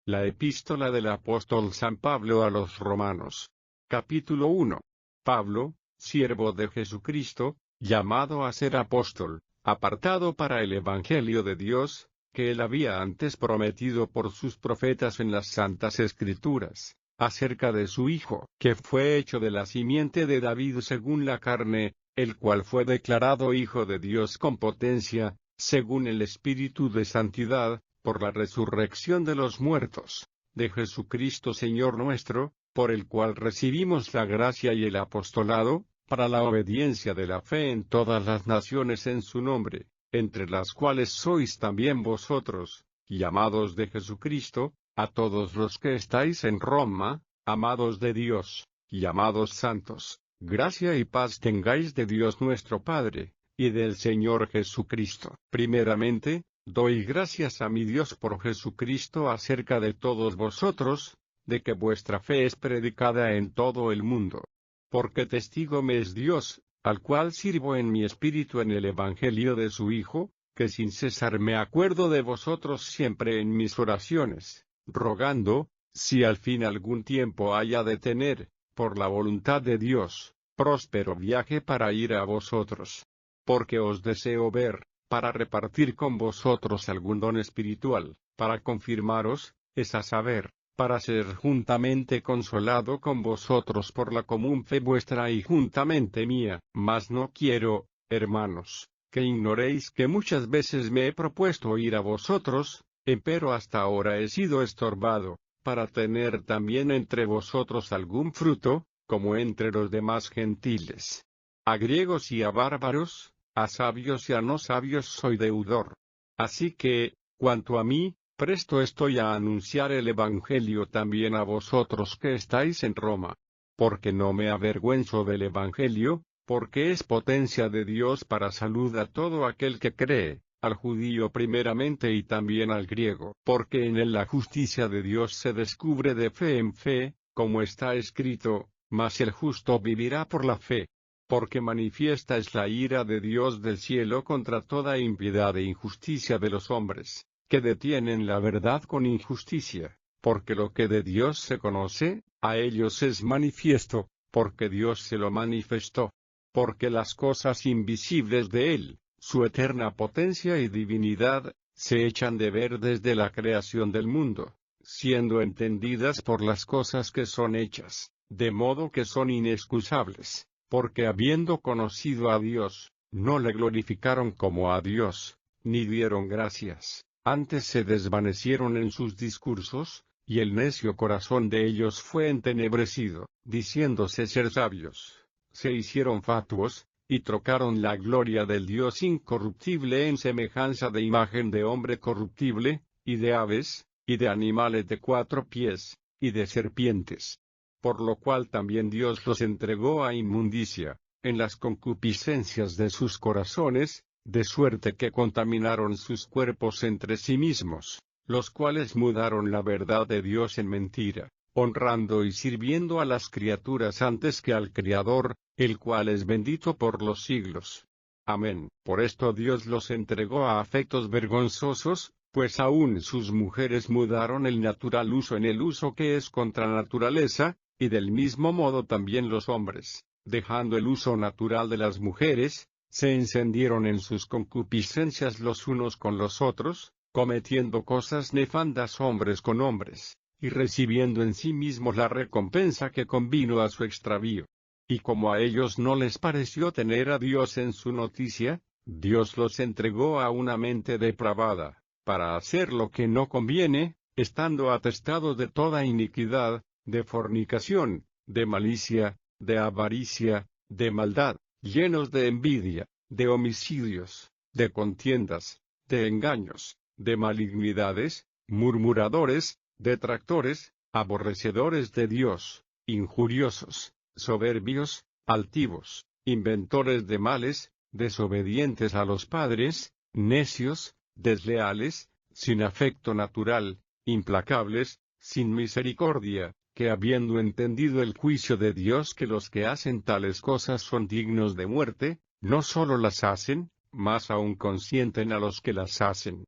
La epístola del apóstol San Pablo a los Romanos. Capítulo 1. Pablo, siervo de Jesucristo, llamado a ser apóstol, apartado para el Evangelio de Dios, que él había antes prometido por sus profetas en las Santas Escrituras, acerca de su Hijo, que fue hecho de la simiente de David según la carne, el cual fue declarado Hijo de Dios con potencia, según el Espíritu de Santidad, por la resurrección de los muertos, de Jesucristo Señor nuestro, por el cual recibimos la gracia y el apostolado, para la obediencia de la fe en todas las naciones en su nombre, entre las cuales sois también vosotros, llamados de Jesucristo, a todos los que estáis en Roma, amados de Dios, llamados santos, gracia y paz tengáis de Dios nuestro Padre, y del Señor Jesucristo. Primeramente, doy gracias a mi Dios por Jesucristo acerca de todos vosotros, de que vuestra fe es predicada en todo el mundo. Porque testigo me es Dios, al cual sirvo en mi espíritu en el Evangelio de su Hijo, que sin cesar me acuerdo de vosotros siempre en mis oraciones, rogando, si al fin algún tiempo haya de tener, por la voluntad de Dios, próspero viaje para ir a vosotros. Porque os deseo ver, para repartir con vosotros algún don espiritual, para confirmaros, es a saber, para ser juntamente consolado con vosotros por la común fe vuestra y juntamente mía. Mas no quiero, hermanos, que ignoréis que muchas veces me he propuesto ir a vosotros, empero hasta ahora he sido estorbado, para tener también entre vosotros algún fruto, como entre los demás gentiles. A griegos y a bárbaros, a sabios y a no sabios soy deudor. Así que, cuanto a mí, presto estoy a anunciar el Evangelio también a vosotros que estáis en Roma. Porque no me avergüenzo del Evangelio, porque es potencia de Dios para salud a todo aquel que cree, al judío primeramente y también al griego. Porque en él la justicia de Dios se descubre de fe en fe, como está escrito, mas el justo vivirá por la fe. Porque manifiesta es la ira de Dios del cielo contra toda impiedad e injusticia de los hombres, que detienen la verdad con injusticia, porque lo que de Dios se conoce, a ellos es manifiesto, porque Dios se lo manifestó. Porque las cosas invisibles de Él, su eterna potencia y divinidad, se echan de ver desde la creación del mundo, siendo entendidas por las cosas que son hechas, de modo que son inexcusables. Porque habiendo conocido a Dios, no le glorificaron como a Dios, ni dieron gracias, antes se desvanecieron en sus discursos, y el necio corazón de ellos fue entenebrecido, diciéndose ser sabios, se hicieron fatuos, y trocaron la gloria del Dios incorruptible en semejanza de imagen de hombre corruptible, y de aves, y de animales de 4 pies, y de serpientes. Por lo cual también Dios los entregó a inmundicia, en las concupiscencias de sus corazones, de suerte que contaminaron sus cuerpos entre sí mismos, los cuales mudaron la verdad de Dios en mentira, honrando y sirviendo a las criaturas antes que al Criador, el cual es bendito por los siglos. Amén. Por esto Dios los entregó a afectos vergonzosos, pues aún sus mujeres mudaron el natural uso en el uso que es contra naturaleza, y del mismo modo también los hombres, dejando el uso natural de las mujeres, se encendieron en sus concupiscencias los unos con los otros, cometiendo cosas nefandas hombres con hombres, y recibiendo en sí mismos la recompensa que convino a su extravío. Y como a ellos no les pareció tener a Dios en su noticia, Dios los entregó a una mente depravada, para hacer lo que no conviene, estando atestados de toda iniquidad, de fornicación, de malicia, de avaricia, de maldad, llenos de envidia, de homicidios, de contiendas, de engaños, de malignidades, murmuradores, detractores, aborrecedores de Dios, injuriosos, soberbios, altivos, inventores de males, desobedientes a los padres, necios, desleales, sin afecto natural, implacables, sin misericordia, que habiendo entendido el juicio de Dios que los que hacen tales cosas son dignos de muerte, no sólo las hacen, mas aún consienten a los que las hacen.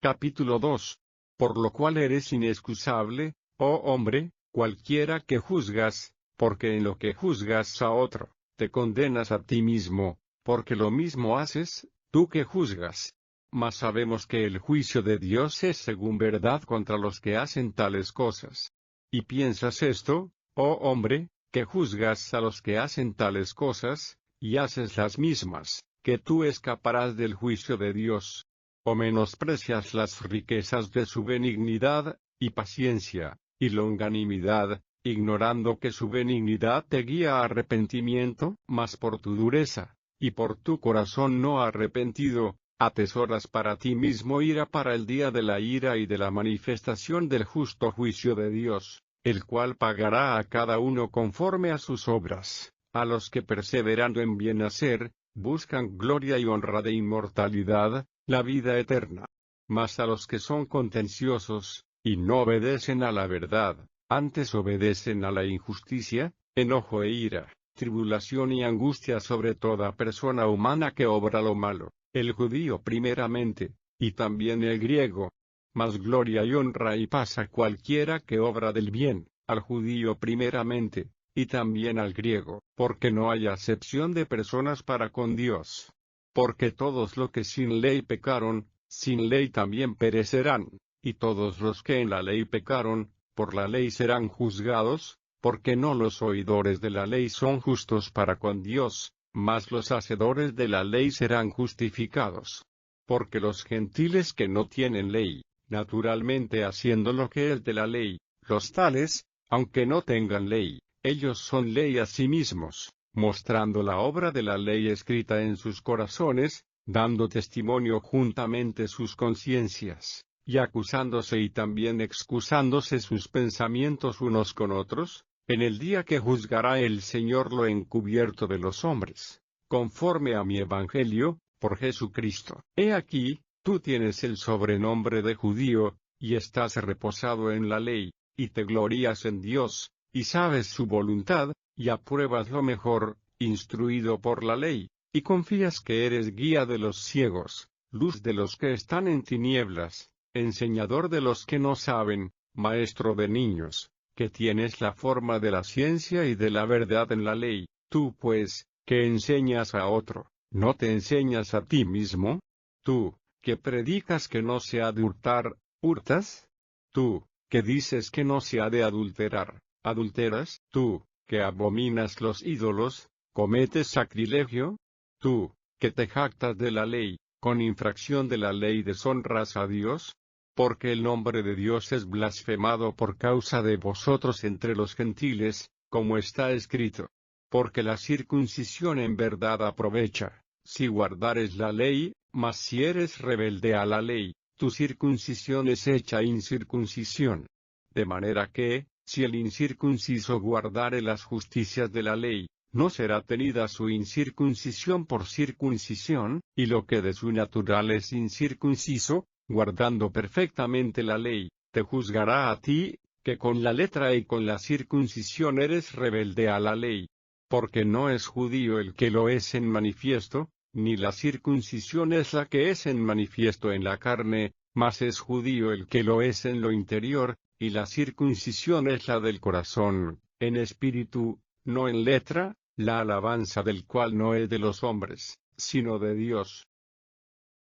Capítulo 2. por lo cual eres inexcusable, oh hombre, cualquiera que juzgas, porque en lo que juzgas a otro, te condenas a ti mismo, porque lo mismo haces, tú que juzgas. Mas sabemos que el juicio de Dios es según verdad contra los que hacen tales cosas. ¿Y piensas esto, oh hombre, que juzgas a los que hacen tales cosas, y haces las mismas, que tú escaparás del juicio de Dios? ¿O menosprecias las riquezas de su benignidad, y paciencia, y longanimidad, ignorando que su benignidad te guía a arrepentimiento? Mas por tu dureza, y por tu corazón no arrepentido, atesoras para ti mismo ira para el día de la ira y de la manifestación del justo juicio de Dios, el cual pagará a cada uno conforme a sus obras, a los que perseverando en bien hacer, buscan gloria y honra de inmortalidad, la vida eterna. Mas a los que son contenciosos, y no obedecen a la verdad, antes obedecen a la injusticia, enojo e ira, tribulación y angustia sobre toda persona humana que obra lo malo, el judío primeramente, y también el griego. Mas gloria y honra y paz a cualquiera que obra del bien, al judío primeramente, y también al griego, porque no hay acepción de personas para con Dios. Porque todos los que sin ley pecaron, sin ley también perecerán, y todos los que en la ley pecaron, por la ley serán juzgados, porque no los oidores de la ley son justos para con Dios, mas los hacedores de la ley serán justificados. Porque los gentiles que no tienen ley, naturalmente haciendo lo que es de la ley, los tales, aunque no tengan ley, ellos son ley a sí mismos, mostrando la obra de la ley escrita en sus corazones, dando testimonio juntamente sus conciencias, y acusándose y también excusándose sus pensamientos unos con otros, en el día que juzgará el Señor lo encubierto de los hombres, conforme a mi evangelio, por Jesucristo. He aquí, tú tienes el sobrenombre de judío, y estás reposado en la ley, y te glorías en Dios, y sabes su voluntad, y apruebas lo mejor, instruido por la ley, y confías que eres guía de los ciegos, luz de los que están en tinieblas, enseñador de los que no saben, maestro de niños, que tienes la forma de la ciencia y de la verdad en la ley. Tú pues, que enseñas a otro, ¿no te enseñas a ti mismo? Tú, que predicas que no se ha de hurtar, ¿hurtas? Tú, que dices que no se ha de adulterar, ¿adulteras? Tú, que abominas los ídolos, ¿cometes sacrilegio? Tú, que te jactas de la ley, con infracción de la ley deshonras a Dios, porque el nombre de Dios es blasfemado por causa de vosotros entre los gentiles, como está escrito. Porque la circuncisión en verdad aprovecha, si guardares la ley, mas si eres rebelde a la ley, tu circuncisión es hecha incircuncisión. De manera que, si el incircunciso guardare las justicias de la ley, no será tenida su incircuncisión por circuncisión, y lo que de su natural es incircunciso, guardando perfectamente la ley, te juzgará a ti, que con la letra y con la circuncisión eres rebelde a la ley. Porque no es judío el que lo es en manifiesto, ni la circuncisión es la que es en manifiesto en la carne, mas es judío el que lo es en lo interior, y la circuncisión es la del corazón, en espíritu, no en letra, la alabanza del cual no es de los hombres, sino de Dios.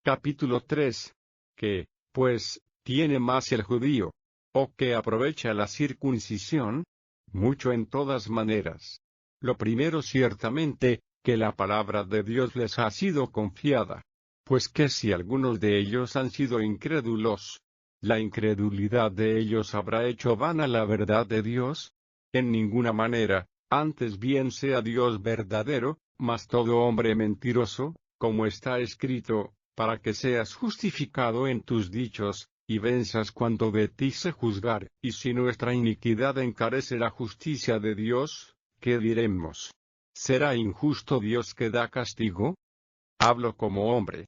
Capítulo 3. ¿Qué, pues, tiene más el judío? ¿O que aprovecha la circuncisión? Mucho en todas maneras. Lo primero ciertamente, que la palabra de Dios les ha sido confiada. Pues que si algunos de ellos han sido incrédulos, ¿la incredulidad de ellos habrá hecho vana la verdad de Dios? En ninguna manera, antes bien sea Dios verdadero, mas todo hombre mentiroso, como está escrito, para que seas justificado en tus dichos, y venzas cuanto de ti se juzgare. Y si nuestra iniquidad encarece la justicia de Dios, ¿qué diremos? ¿Será injusto Dios que da castigo? Hablo como hombre.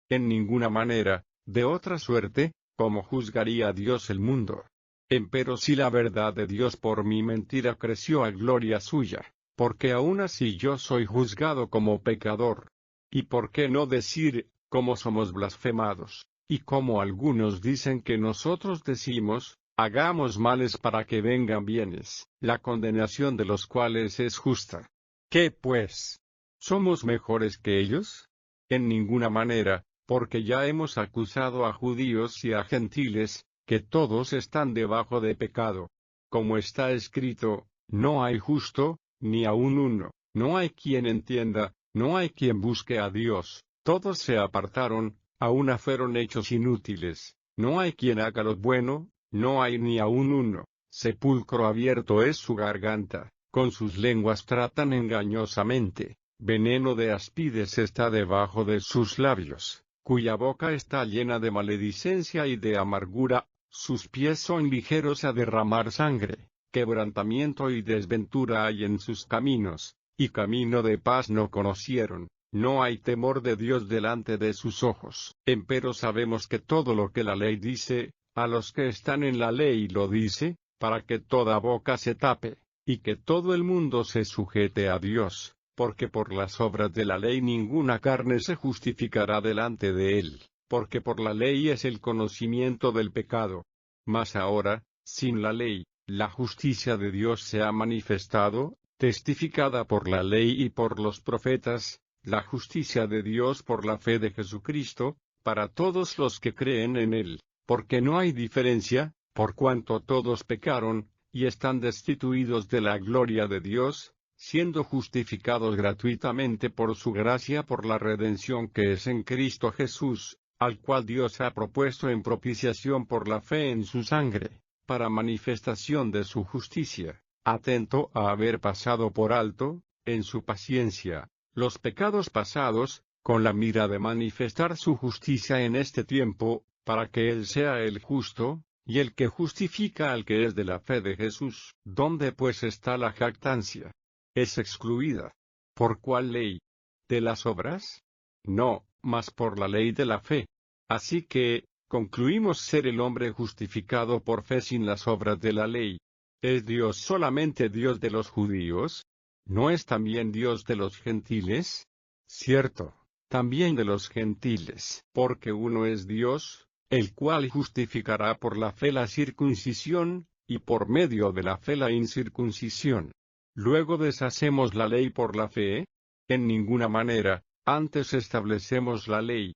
En ninguna manera, de otra suerte, ¿cómo juzgaría Dios el mundo? Empero si la verdad de Dios por mi mentira creció a gloria suya, porque aun así yo soy juzgado como pecador. ¿Y por qué no decir, cómo somos blasfemados? Y como algunos dicen que nosotros decimos, hagamos males para que vengan bienes, la condenación de los cuales es justa. ¿Qué pues? ¿Somos mejores que ellos? En ninguna manera, porque ya hemos acusado a judíos y a gentiles, que todos están debajo de pecado. Como está escrito, no hay justo, ni aun uno, no hay quien entienda, no hay quien busque a Dios, todos se apartaron, a una fueron hechos inútiles, no hay quien haga lo bueno, no hay ni aun uno, sepulcro abierto es su garganta, con sus lenguas tratan engañosamente, veneno de áspides está debajo de sus labios, cuya boca está llena de maledicencia y de amargura, sus pies son ligeros a derramar sangre, quebrantamiento y desventura hay en sus caminos, y camino de paz no conocieron. No hay temor de Dios delante de sus ojos. Empero sabemos que todo lo que la ley dice, a los que están en la ley lo dice, para que toda boca se tape, y que todo el mundo se sujete a Dios, porque por las obras de la ley ninguna carne se justificará delante de él, porque por la ley es el conocimiento del pecado. Mas ahora, sin la ley, la justicia de Dios se ha manifestado, testificada por la ley y por los profetas, la justicia de Dios por la fe de Jesucristo, para todos los que creen en Él, porque no hay diferencia, por cuanto todos pecaron, y están destituidos de la gloria de Dios, siendo justificados gratuitamente por su gracia por la redención que es en Cristo Jesús, al cual Dios ha propuesto en propiciación por la fe en su sangre, para manifestación de su justicia, atento a haber pasado por alto, en su paciencia, los pecados pasados, con la mira de manifestar su justicia en este tiempo, para que Él sea el justo, y el que justifica al que es de la fe de Jesús. ¿Dónde pues está la jactancia? Es excluida. ¿Por cuál ley? ¿De las obras? No, mas por la ley de la fe. Así que, concluimos ser el hombre justificado por fe sin las obras de la ley. ¿Es Dios solamente Dios de los judíos? ¿No es también Dios de los gentiles? Cierto, también de los gentiles, porque uno es Dios, el cual justificará por la fe la circuncisión, y por medio de la fe la incircuncisión. ¿Luego deshacemos la ley por la fe? En ninguna manera, antes establecemos la ley.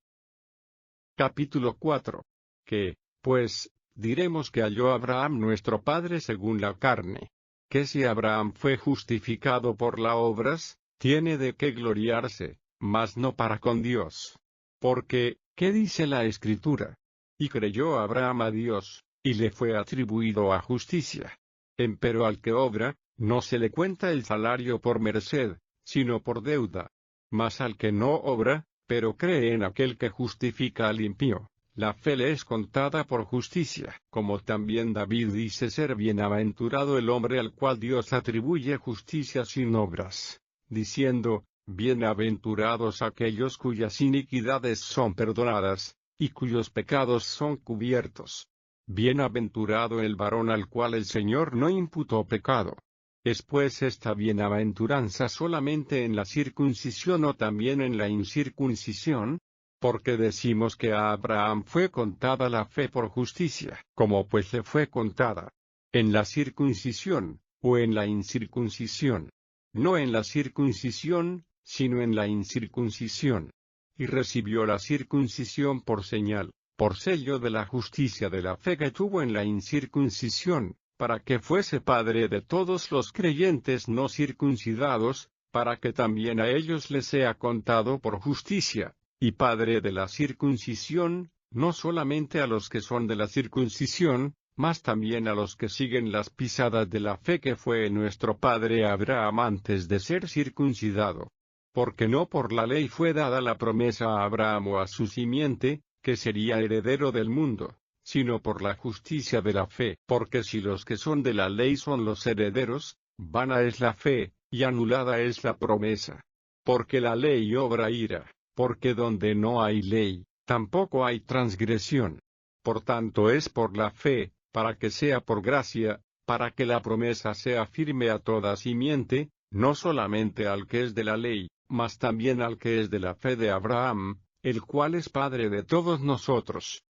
Capítulo 4. ¿Qué, pues, diremos que halló Abraham nuestro padre según la carne? Que si Abraham fue justificado por las obras, tiene de qué gloriarse, mas no para con Dios. Porque, ¿qué dice la Escritura? Y creyó Abraham a Dios, y le fue atribuido a justicia. Empero al que obra, no se le cuenta el salario por merced, sino por deuda. Mas al que no obra, pero cree en aquel que justifica al impío, la fe le es contada por justicia, como también David dice ser bienaventurado el hombre al cual Dios atribuye justicia sin obras, diciendo, bienaventurados aquellos cuyas iniquidades son perdonadas, y cuyos pecados son cubiertos. Bienaventurado el varón al cual el Señor no imputó pecado. ¿Es pues esta bienaventuranza solamente en la circuncisión o también en la incircuncisión? Porque decimos que a Abraham fue contada la fe por justicia, como pues le fue contada. ¿En la circuncisión, o en la incircuncisión? No en la circuncisión, sino en la incircuncisión. Y recibió la circuncisión por señal, por sello de la justicia de la fe que tuvo en la incircuncisión, para que fuese padre de todos los creyentes no circuncidados, para que también a ellos les sea contado por justicia, y padre de la circuncisión, no solamente a los que son de la circuncisión, mas también a los que siguen las pisadas de la fe que fue nuestro padre Abraham antes de ser circuncidado. Porque no por la ley fue dada la promesa a Abraham o a su simiente, que sería heredero del mundo, sino por la justicia de la fe. Porque si los que son de la ley son los herederos, vana es la fe, y anulada es la promesa. Porque la ley obra ira, porque donde no hay ley, tampoco hay transgresión. Por tanto es por la fe, para que sea por gracia, para que la promesa sea firme a toda simiente, no solamente al que es de la ley, mas también al que es de la fe de Abraham, el cual es Padre de todos nosotros.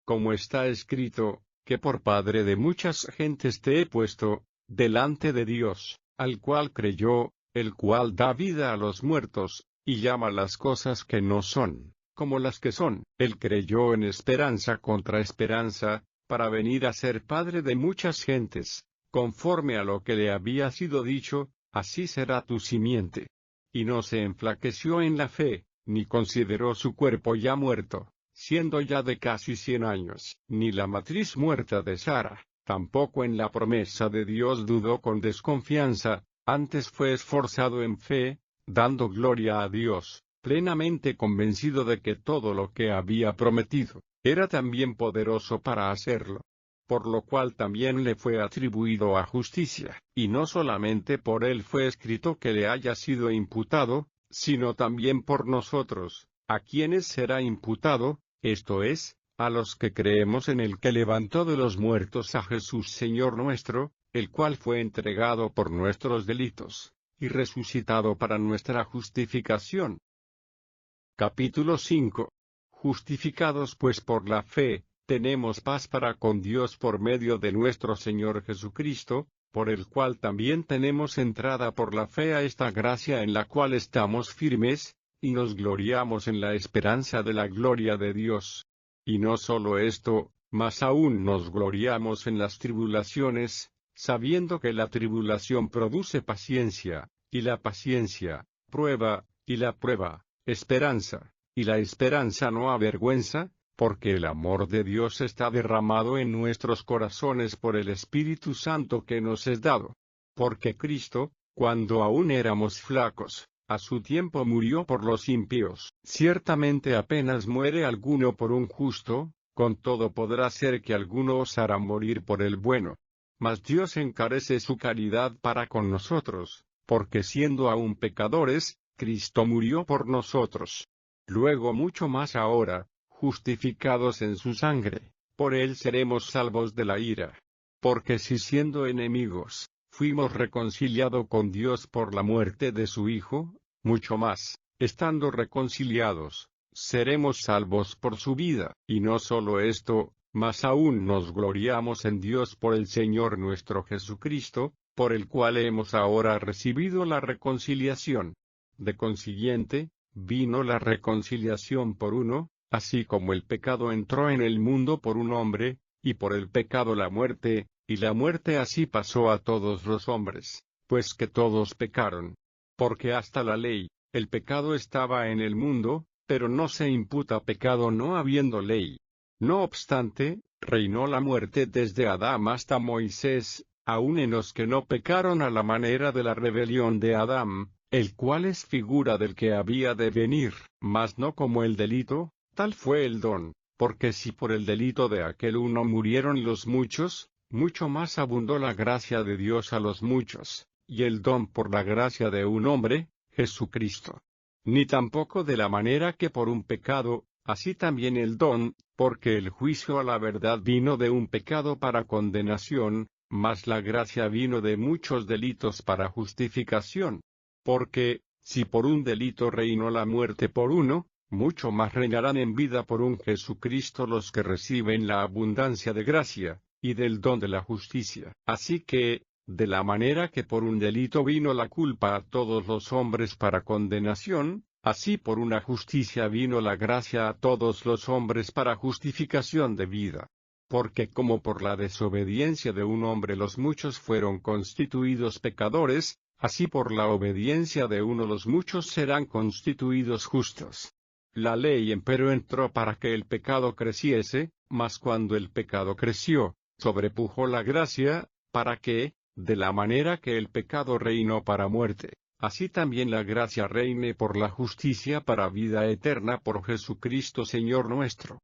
Como está escrito, que por Padre de muchas gentes te he puesto, delante de Dios, al cual creyó, el cual da vida a los muertos, y llama las cosas que no son, como las que son. Él creyó en esperanza contra esperanza, para venir a ser Padre de muchas gentes, conforme a lo que le había sido dicho, así será tu simiente. Y no se enflaqueció en la fe, ni consideró su cuerpo ya muerto, siendo ya de casi 100 años, ni la matriz muerta de Sara, tampoco en la promesa de Dios dudó con desconfianza, antes fue esforzado en fe, dando gloria a Dios, plenamente convencido de que todo lo que había prometido, era también poderoso para hacerlo. Por lo cual también le fue atribuido a justicia, y no solamente por él fue escrito que le haya sido imputado, sino también por nosotros, a quienes será imputado, esto es, a los que creemos en el que levantó de los muertos a Jesús Señor nuestro, el cual fue entregado por nuestros delitos, y resucitado para nuestra justificación. Capítulo 5. Justificados pues por la fe, tenemos paz para con Dios por medio de nuestro Señor Jesucristo, por el cual también tenemos entrada por la fe a esta gracia en la cual estamos firmes, y nos gloriamos en la esperanza de la gloria de Dios. Y no solo esto, mas aún nos gloriamos en las tribulaciones, sabiendo que la tribulación produce paciencia, y la paciencia, prueba, y la prueba, esperanza, y la esperanza no avergüenza, porque el amor de Dios está derramado en nuestros corazones por el Espíritu Santo que nos es dado. Porque Cristo, cuando aún éramos flacos, a su tiempo murió por los impíos. Ciertamente apenas muere alguno por un justo, con todo podrá ser que alguno osara morir por el bueno. Mas Dios encarece su caridad para con nosotros, porque siendo aún pecadores, Cristo murió por nosotros. Luego mucho más ahora, justificados en su sangre, por él seremos salvos de la ira. Porque si siendo enemigos, fuimos reconciliados con Dios por la muerte de su Hijo, mucho más, estando reconciliados, seremos salvos por su vida. Y no solo esto, mas aún nos gloriamos en Dios por el Señor nuestro Jesucristo, por el cual hemos ahora recibido la reconciliación. De consiguiente, vino la reconciliación por uno, así como el pecado entró en el mundo por un hombre, y por el pecado la muerte, y la muerte así pasó a todos los hombres, pues que todos pecaron. Porque hasta la ley, el pecado estaba en el mundo, pero no se imputa pecado no habiendo ley. No obstante, reinó la muerte desde Adán hasta Moisés, aun en los que no pecaron a la manera de la rebelión de Adán, el cual es figura del que había de venir, mas no como el delito. Tal fue el don, porque si por el delito de aquel uno murieron los muchos, mucho más abundó la gracia de Dios a los muchos, y el don por la gracia de un hombre, Jesucristo. Ni tampoco de la manera que por un pecado, así también el don, porque el juicio a la verdad vino de un pecado para condenación, mas la gracia vino de muchos delitos para justificación. Porque, si por un delito reinó la muerte por uno, mucho más reinarán en vida por un Jesucristo los que reciben la abundancia de gracia, y del don de la justicia. Así que, de la manera que por un delito vino la culpa a todos los hombres para condenación, así por una justicia vino la gracia a todos los hombres para justificación de vida. Porque como por la desobediencia de un hombre los muchos fueron constituidos pecadores, así por la obediencia de uno los muchos serán constituidos justos. La ley empero entró para que el pecado creciese, mas cuando el pecado creció, sobrepujó la gracia, para que, de la manera que el pecado reinó para muerte, así también la gracia reine por la justicia para vida eterna por Jesucristo Señor nuestro.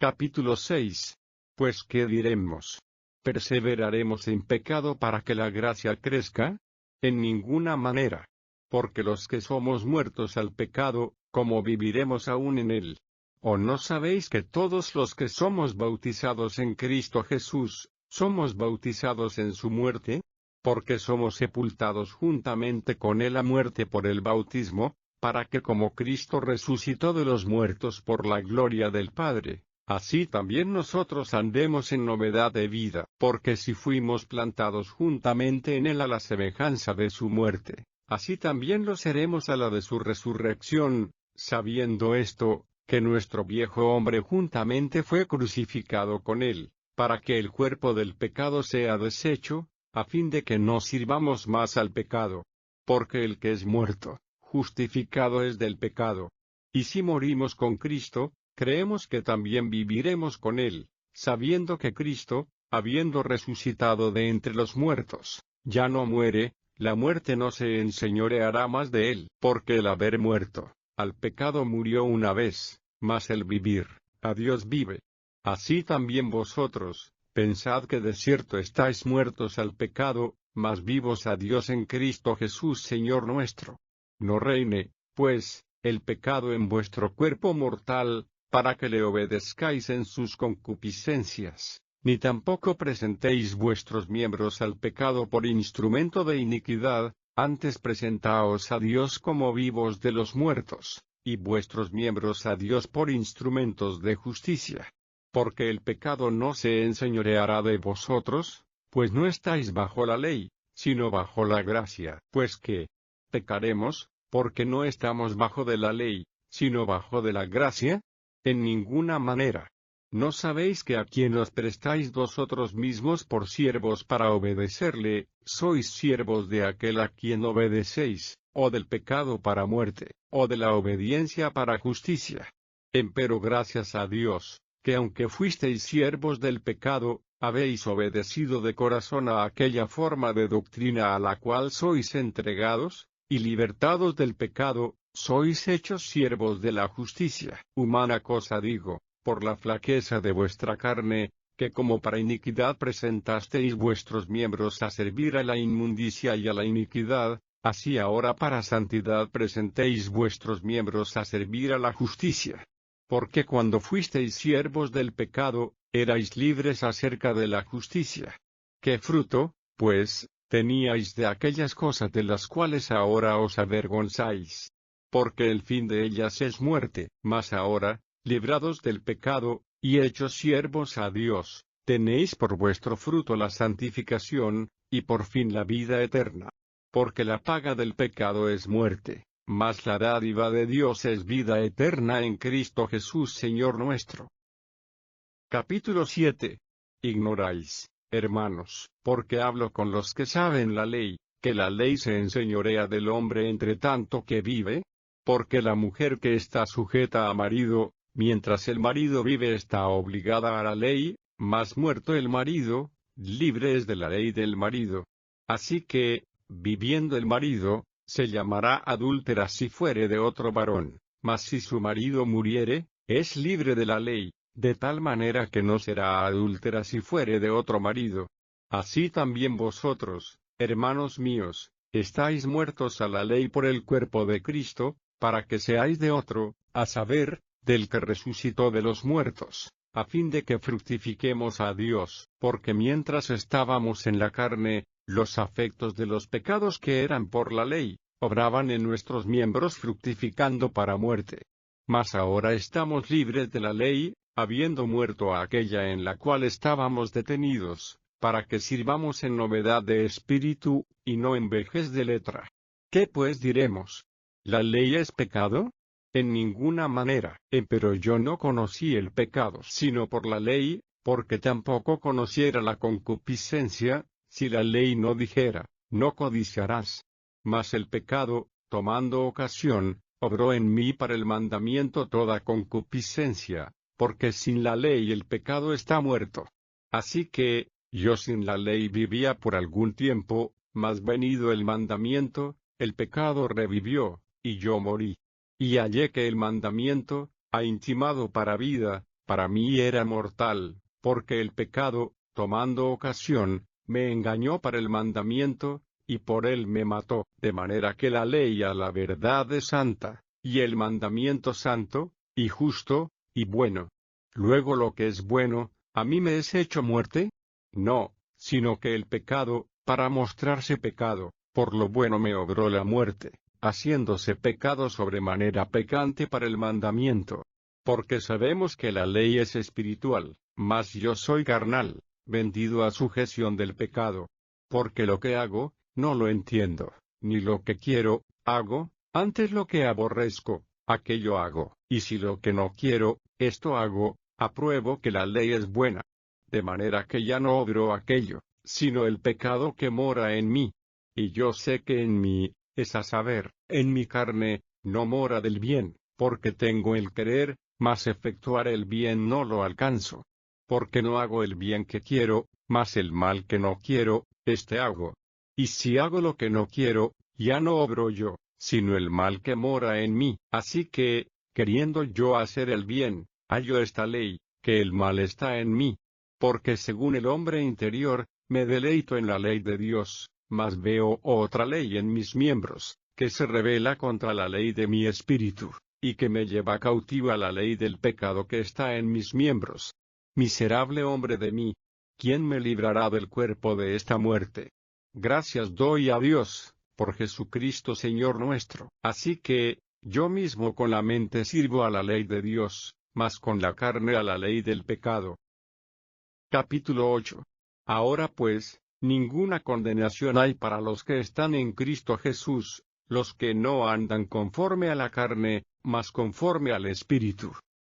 Capítulo 6. Pues ¿qué diremos? ¿Perseveraremos en pecado para que la gracia crezca? En ninguna manera. Porque los que somos muertos al pecado, ¿cómo viviremos aún en él? ¿O no sabéis que todos los que somos bautizados en Cristo Jesús, somos bautizados en su muerte? Porque somos sepultados juntamente con él a muerte por el bautismo, para que como Cristo resucitó de los muertos por la gloria del Padre, así también nosotros andemos en novedad de vida, porque si fuimos plantados juntamente en él a la semejanza de su muerte, así también lo seremos a la de su resurrección, sabiendo esto, que nuestro viejo hombre juntamente fue crucificado con él, para que el cuerpo del pecado sea deshecho, a fin de que no sirvamos más al pecado. Porque el que es muerto, justificado es del pecado. Y si morimos con Cristo, creemos que también viviremos con él, sabiendo que Cristo, habiendo resucitado de entre los muertos, ya no muere, la muerte no se enseñoreará más de él, porque el haber muerto al pecado murió una vez, mas el vivir a Dios vive. Así también vosotros, pensad que de cierto estáis muertos al pecado, mas vivos a Dios en Cristo Jesús Señor nuestro. No reine, pues, el pecado en vuestro cuerpo mortal, para que le obedezcáis en sus concupiscencias, ni tampoco presentéis vuestros miembros al pecado por instrumento de iniquidad, antes presentaos a Dios como vivos de los muertos, y vuestros miembros a Dios por instrumentos de justicia. Porque el pecado no se enseñoreará de vosotros, pues no estáis bajo la ley, sino bajo la gracia. Pues que pecaremos, porque no estamos bajo de la ley, sino bajo de la gracia. En ninguna manera. ¿No sabéis que a quien os prestáis vosotros mismos por siervos para obedecerle, sois siervos de aquel a quien obedecéis, o del pecado para muerte, o de la obediencia para justicia? Empero gracias a Dios, que aunque fuisteis siervos del pecado, habéis obedecido de corazón a aquella forma de doctrina a la cual sois entregados, y libertados del pecado, sois hechos siervos de la justicia. Humana cosa digo, por la flaqueza de vuestra carne, que como para iniquidad presentasteis vuestros miembros a servir a la inmundicia y a la iniquidad, así ahora para santidad presentéis vuestros miembros a servir a la justicia. Porque cuando fuisteis siervos del pecado, erais libres acerca de la justicia. ¿Qué fruto, pues, teníais de aquellas cosas de las cuales ahora os avergonzáis? Porque el fin de ellas es muerte, mas ahora, librados del pecado, y hechos siervos a Dios, tenéis por vuestro fruto la santificación, y por fin la vida eterna. Porque la paga del pecado es muerte, mas la dádiva de Dios es vida eterna en Cristo Jesús Señor nuestro. Capítulo 7. Ignoráis, hermanos, porque hablo con los que saben la ley, que la ley se enseñorea del hombre entre tanto que vive. Porque la mujer que está sujeta a marido, mientras el marido vive está obligada a la ley, mas muerto el marido, libre es de la ley del marido. Así que, viviendo el marido, se llamará adúltera si fuere de otro varón, mas si su marido muriere, es libre de la ley, de tal manera que no será adúltera si fuere de otro marido. Así también vosotros, hermanos míos, estáis muertos a la ley por el cuerpo de Cristo, para que seáis de otro, a saber, del que resucitó de los muertos, a fin de que fructifiquemos a Dios, porque mientras estábamos en la carne, los afectos de los pecados que eran por la ley, obraban en nuestros miembros fructificando para muerte. Mas ahora estamos libres de la ley, habiendo muerto a aquella en la cual estábamos detenidos, para que sirvamos en novedad de espíritu, y no en vejez de letra. ¿Qué pues diremos? ¿La ley es pecado? En ninguna manera. Pero yo no conocí el pecado sino por la ley, porque tampoco conociera la concupiscencia, si la ley no dijera, no codiciarás. Mas el pecado, tomando ocasión, obró en mí para el mandamiento toda concupiscencia, porque sin la ley el pecado está muerto. Así que, yo sin la ley vivía por algún tiempo, mas venido el mandamiento, el pecado revivió, y yo morí. Y hallé que el mandamiento, ha intimado para vida, para mí era mortal, porque el pecado, tomando ocasión, me engañó para el mandamiento, y por él me mató, de manera que la ley a la verdad es santa, y el mandamiento santo, y justo, y bueno. Luego lo que es bueno, ¿a mí me es hecho muerte? No, sino que el pecado, para mostrarse pecado, por lo bueno me obró la muerte. haciéndose pecado sobremanera pecante para el mandamiento. Porque sabemos que la ley es espiritual, mas yo soy carnal, vendido a sujeción del pecado. Porque lo que hago, no lo entiendo, ni lo que quiero, hago, antes lo que aborrezco, aquello hago, y si lo que no quiero, esto hago, apruebo que la ley es buena. De manera que ya no obro aquello, sino el pecado que mora en mí. Y yo sé que en mí, es a saber, en mi carne, no mora del bien, porque tengo el querer, mas efectuar el bien no lo alcanzo. Porque no hago el bien que quiero, mas el mal que no quiero, este hago. Y si hago lo que no quiero, ya no obro yo, sino el mal que mora en mí. Así que, queriendo yo hacer el bien, hallo esta ley, que el mal está en mí. Porque según el hombre interior, me deleito en la ley de Dios, mas veo otra ley en mis miembros, que se rebela contra la ley de mi espíritu, y que me lleva cautiva la ley del pecado que está en mis miembros. Miserable hombre de mí, ¿quién me librará del cuerpo de esta muerte? Gracias doy a Dios, por Jesucristo Señor nuestro. Así que, yo mismo con la mente sirvo a la ley de Dios, mas con la carne a la ley del pecado. Capítulo 8. Ahora pues, ninguna condenación hay para los que están en Cristo Jesús, los que no andan conforme a la carne, mas conforme al Espíritu.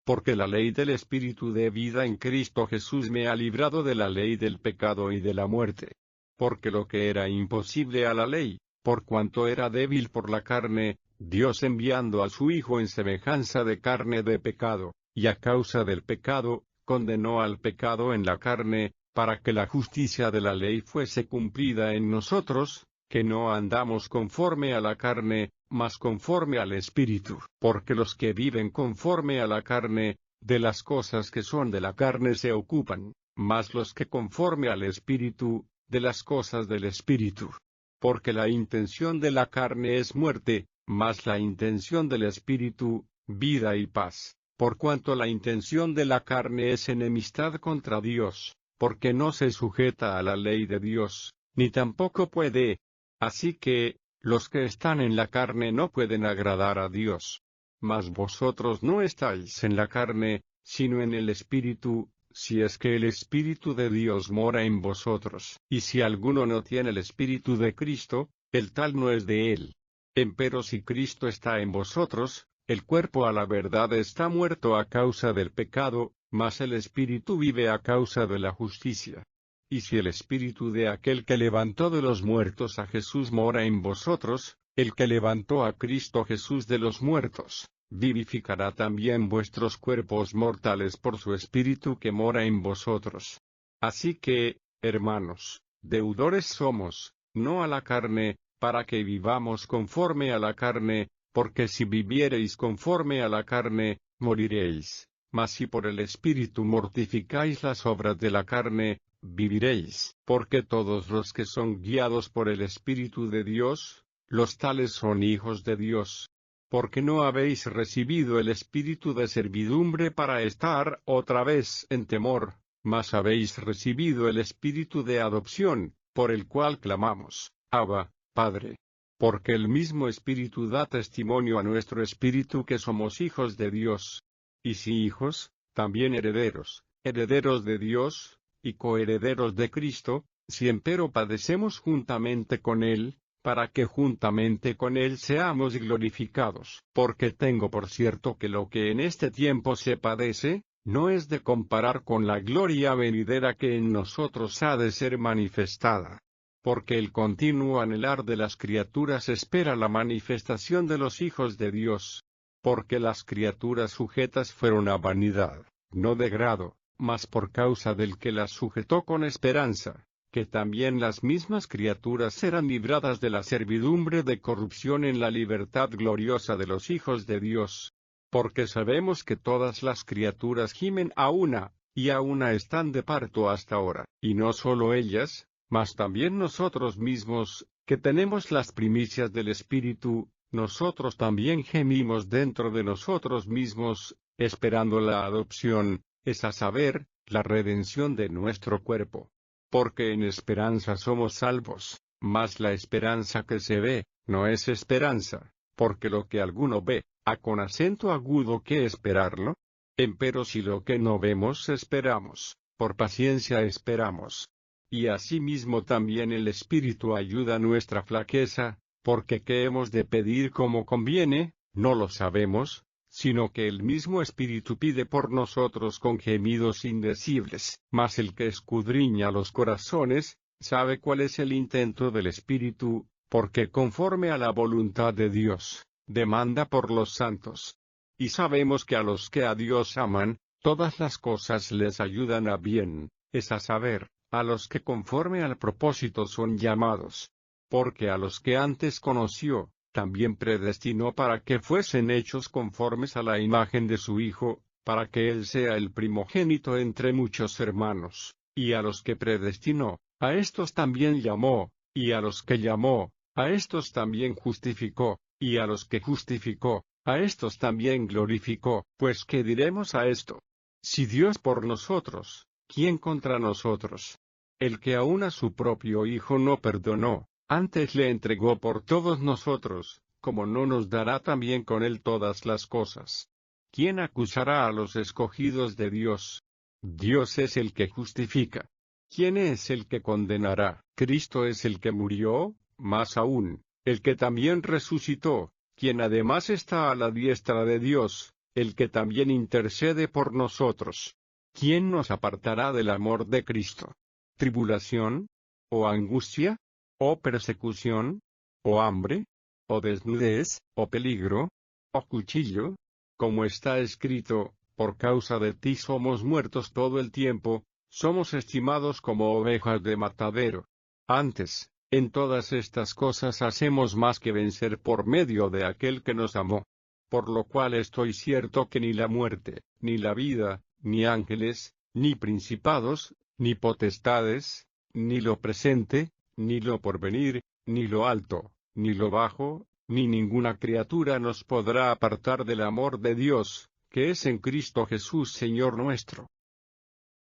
Porque la ley del Espíritu de vida en Cristo Jesús me ha librado de la ley del pecado y de la muerte. Porque lo que era imposible a la ley, por cuanto era débil por la carne, Dios enviando a su Hijo en semejanza de carne de pecado, y a causa del pecado, condenó al pecado en la carne, para que la justicia de la ley fuese cumplida en nosotros, que no andamos conforme a la carne, mas conforme al Espíritu. Porque los que viven conforme a la carne, de las cosas que son de la carne se ocupan, mas los que conforme al Espíritu, de las cosas del Espíritu. Porque la intención de la carne es muerte, mas la intención del Espíritu, vida y paz. Por cuanto la intención de la carne es enemistad contra Dios, porque no se sujeta a la ley de Dios, ni tampoco puede. Así que, los que están en la carne no pueden agradar a Dios. Mas vosotros no estáis en la carne, sino en el Espíritu, si es que el Espíritu de Dios mora en vosotros. Y si alguno no tiene el Espíritu de Cristo, el tal no es de él. Empero si Cristo está en vosotros, el cuerpo a la verdad está muerto a causa del pecado, mas el Espíritu vive a causa de la justicia. Y si el Espíritu de aquel que levantó de los muertos a Jesús mora en vosotros, el que levantó a Cristo Jesús de los muertos, vivificará también vuestros cuerpos mortales por su Espíritu que mora en vosotros. Así que, hermanos, deudores somos, no a la carne, para que vivamos conforme a la carne, porque si viviereis conforme a la carne, moriréis. Mas si por el Espíritu mortificáis las obras de la carne, viviréis. Porque todos los que son guiados por el Espíritu de Dios, los tales son hijos de Dios. Porque no habéis recibido el espíritu de servidumbre para estar otra vez en temor, mas habéis recibido el espíritu de adopción, por el cual clamamos, Abba, Padre. Porque el mismo Espíritu da testimonio a nuestro espíritu que somos hijos de Dios. Y si hijos, también herederos, herederos de Dios, y coherederos de Cristo, si empero padecemos juntamente con Él, para que juntamente con Él seamos glorificados. Porque tengo por cierto que lo que en este tiempo se padece, no es de comparar con la gloria venidera que en nosotros ha de ser manifestada. Porque el continuo anhelar de las criaturas espera la manifestación de los hijos de Dios. Porque las criaturas sujetas fueron a vanidad, no de grado, mas por causa del que las sujetó con esperanza, que también las mismas criaturas serán libradas de la servidumbre de corrupción en la libertad gloriosa de los hijos de Dios. Porque sabemos que todas las criaturas gimen a una, y a una están de parto hasta ahora, y no solo ellas, mas también nosotros mismos, que tenemos las primicias del Espíritu, nosotros también gemimos dentro de nosotros mismos, esperando la adopción, es a saber, la redención de nuestro cuerpo. Porque en esperanza somos salvos, mas la esperanza que se ve, no es esperanza, porque lo que alguno ve, ¿a con acento agudo qué esperarlo? Empero si lo que no vemos esperamos, por paciencia esperamos. Y asimismo también el Espíritu ayuda a nuestra flaqueza, porque qué hemos de pedir como conviene, no lo sabemos, sino que el mismo Espíritu pide por nosotros con gemidos indecibles. Mas el que escudriña los corazones, sabe cuál es el intento del Espíritu, porque conforme a la voluntad de Dios, demanda por los santos. Y sabemos que a los que a Dios aman, todas las cosas les ayudan a bien, es a saber, a los que conforme al propósito son llamados. Porque a los que antes conoció, también predestinó para que fuesen hechos conformes a la imagen de su Hijo, para que Él sea el primogénito entre muchos hermanos. Y a los que predestinó, a estos también llamó, y a los que llamó, a estos también justificó, y a los que justificó, a estos también glorificó. Pues ¿qué diremos a esto? Si Dios por nosotros, ¿quién contra nosotros? El que aun a su propio Hijo no perdonó, antes le entregó por todos nosotros, ¿cómo no nos dará también con él todas las cosas? ¿Quién acusará a los escogidos de Dios? Dios es el que justifica. ¿Quién es el que condenará? Cristo es el que murió, más aún, el que también resucitó, quien además está a la diestra de Dios, el que también intercede por nosotros. ¿Quién nos apartará del amor de Cristo? ¿Tribulación? ¿O angustia? ¿O persecución? ¿O hambre? ¿O desnudez? ¿O peligro? ¿O cuchillo? Como está escrito, por causa de ti somos muertos todo el tiempo, somos estimados como ovejas de matadero. Antes, en todas estas cosas hacemos más que vencer por medio de aquel que nos amó. Por lo cual estoy cierto que ni la muerte, ni la vida, ni ángeles, ni principados, ni potestades, ni lo presente, ni lo porvenir, ni lo alto, ni lo bajo, ni ninguna criatura nos podrá apartar del amor de Dios, que es en Cristo Jesús Señor nuestro.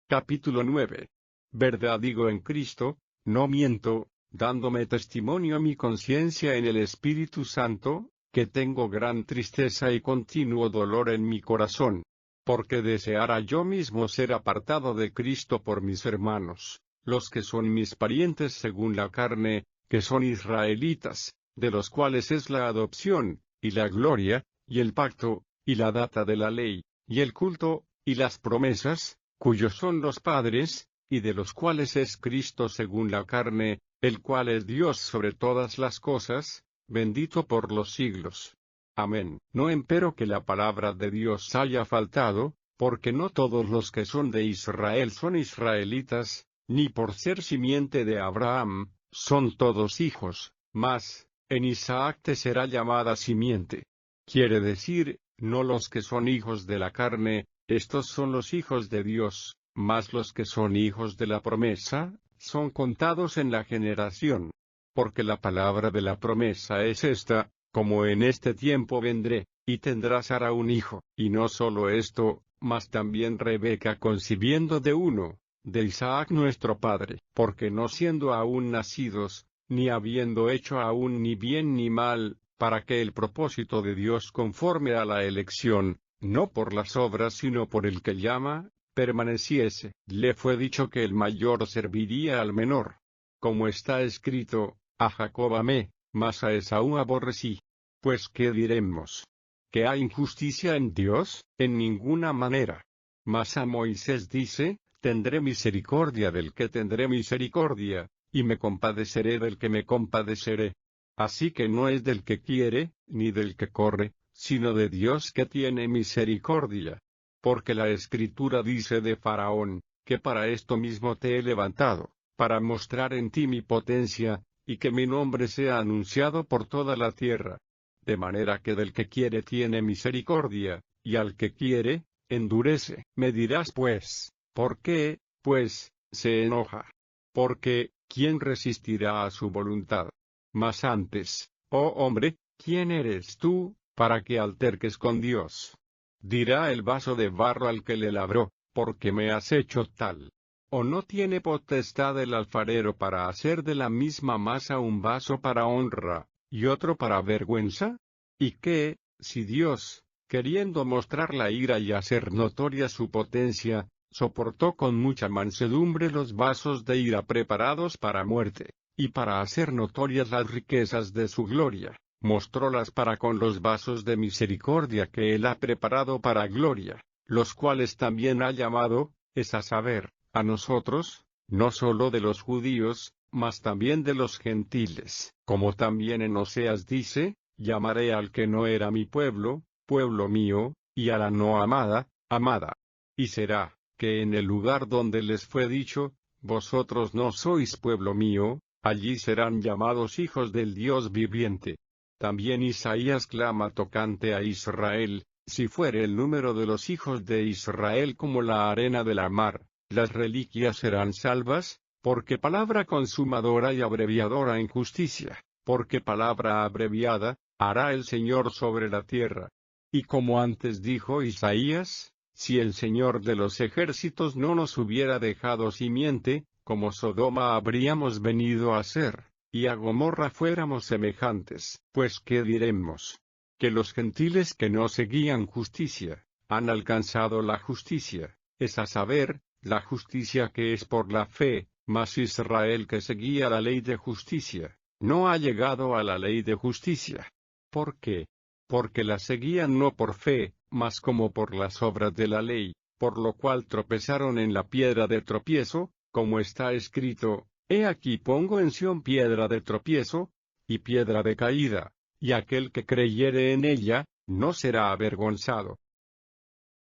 Capítulo 9. Verdad digo en Cristo, no miento, dándome testimonio a mi conciencia en el Espíritu Santo, que tengo gran tristeza y continuo dolor en mi corazón, porque deseara yo mismo ser apartado de Cristo por mis hermanos, los que son mis parientes según la carne, que son israelitas, de los cuales es la adopción, y la gloria, y el pacto, y la data de la ley, y el culto, y las promesas, cuyos son los padres, y de los cuales es Cristo según la carne, el cual es Dios sobre todas las cosas, bendito por los siglos. Amén. No empero que la palabra de Dios haya faltado, porque no todos los que son de Israel son israelitas, ni por ser simiente de Abraham, son todos hijos, mas, en Isaac te será llamada simiente. Quiere decir, no los que son hijos de la carne, estos son los hijos de Dios, mas los que son hijos de la promesa, son contados en la generación. Porque la palabra de la promesa es esta, como en este tiempo vendré, y tendrás Sara un hijo. Y no solo esto, mas también Rebeca concibiendo de uno, de Isaac nuestro padre, porque no siendo aún nacidos, ni habiendo hecho aún ni bien ni mal, para que el propósito de Dios conforme a la elección, no por las obras sino por el que llama, permaneciese. Le fue dicho que el mayor serviría al menor. Como está escrito, a Jacob amé, mas a Esaú aborrecí. Pues ¿qué diremos? ¿Que hay injusticia en Dios? En ninguna manera. Mas a Moisés dice, tendré misericordia del que tendré misericordia, y me compadeceré del que me compadeceré. Así que no es del que quiere, ni del que corre, sino de Dios que tiene misericordia. Porque la Escritura dice de Faraón, que para esto mismo te he levantado, para mostrar en ti mi potencia, y que mi nombre sea anunciado por toda la tierra. De manera que del que quiere tiene misericordia, y al que quiere, endurece. Me dirás pues, ¿por qué, pues, se enoja? Porque, ¿quién resistirá a su voluntad? Mas antes, oh hombre, ¿quién eres tú, para que alterques con Dios? Dirá el vaso de barro al que le labró, ¿por qué me has hecho tal? ¿O no tiene potestad el alfarero para hacer de la misma masa un vaso para honra, y otro para vergüenza? ¿Y qué, si Dios, queriendo mostrar la ira y hacer notoria su potencia, soportó con mucha mansedumbre los vasos de ira preparados para muerte, y para hacer notorias las riquezas de su gloria, mostrólas para con los vasos de misericordia que él ha preparado para gloria, los cuales también ha llamado, es a saber, a nosotros, no sólo de los judíos, mas también de los gentiles, como también en Oseas dice, llamaré al que no era mi pueblo, pueblo mío, y a la no amada, amada. Y será, que en el lugar donde les fue dicho, vosotros no sois pueblo mío, allí serán llamados hijos del Dios viviente. También Isaías clama tocante a Israel, si fuere el número de los hijos de Israel como la arena de la mar, las reliquias serán salvas, porque palabra consumadora y abreviadora en justicia, porque palabra abreviada, hará el Señor sobre la tierra. Y como antes dijo Isaías, si el Señor de los ejércitos no nos hubiera dejado simiente, como Sodoma habríamos venido a ser, y a Gomorra fuéramos semejantes. Pues ¿qué diremos? Que los gentiles que no seguían justicia, han alcanzado la justicia, es a saber, la justicia que es por la fe, mas Israel que seguía la ley de justicia, no ha llegado a la ley de justicia. ¿Por qué? Porque la seguían no por fe, mas como por las obras de la ley, por lo cual tropezaron en la piedra de tropiezo, como está escrito, he aquí pongo en Sión piedra de tropiezo, y piedra de caída, y aquel que creyere en ella, no será avergonzado.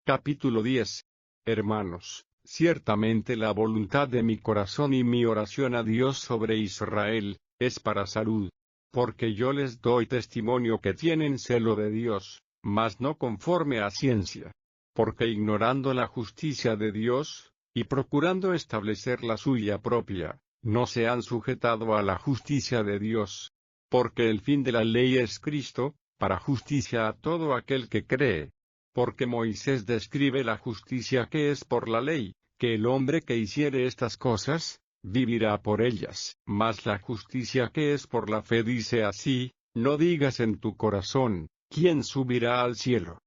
Capítulo 10. Hermanos, ciertamente la voluntad de mi corazón y mi oración a Dios sobre Israel, es para salud. Porque yo les doy testimonio que tienen celo de Dios, mas no conforme a ciencia. Porque ignorando la justicia de Dios, y procurando establecer la suya propia, no se han sujetado a la justicia de Dios. Porque el fin de la ley es Cristo, para justicia a todo aquel que cree. Porque Moisés describe la justicia que es por la ley, que el hombre que hiciere estas cosas, vivirá por ellas. Mas la justicia que es por la fe dice así, no digas en tu corazón, ¿quién subirá al cielo?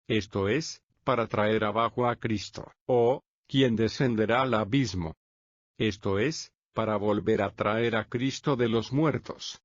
Esto es, para traer abajo a Cristo, o, ¿quién descenderá al abismo? Esto es, para volver a traer a Cristo de los muertos.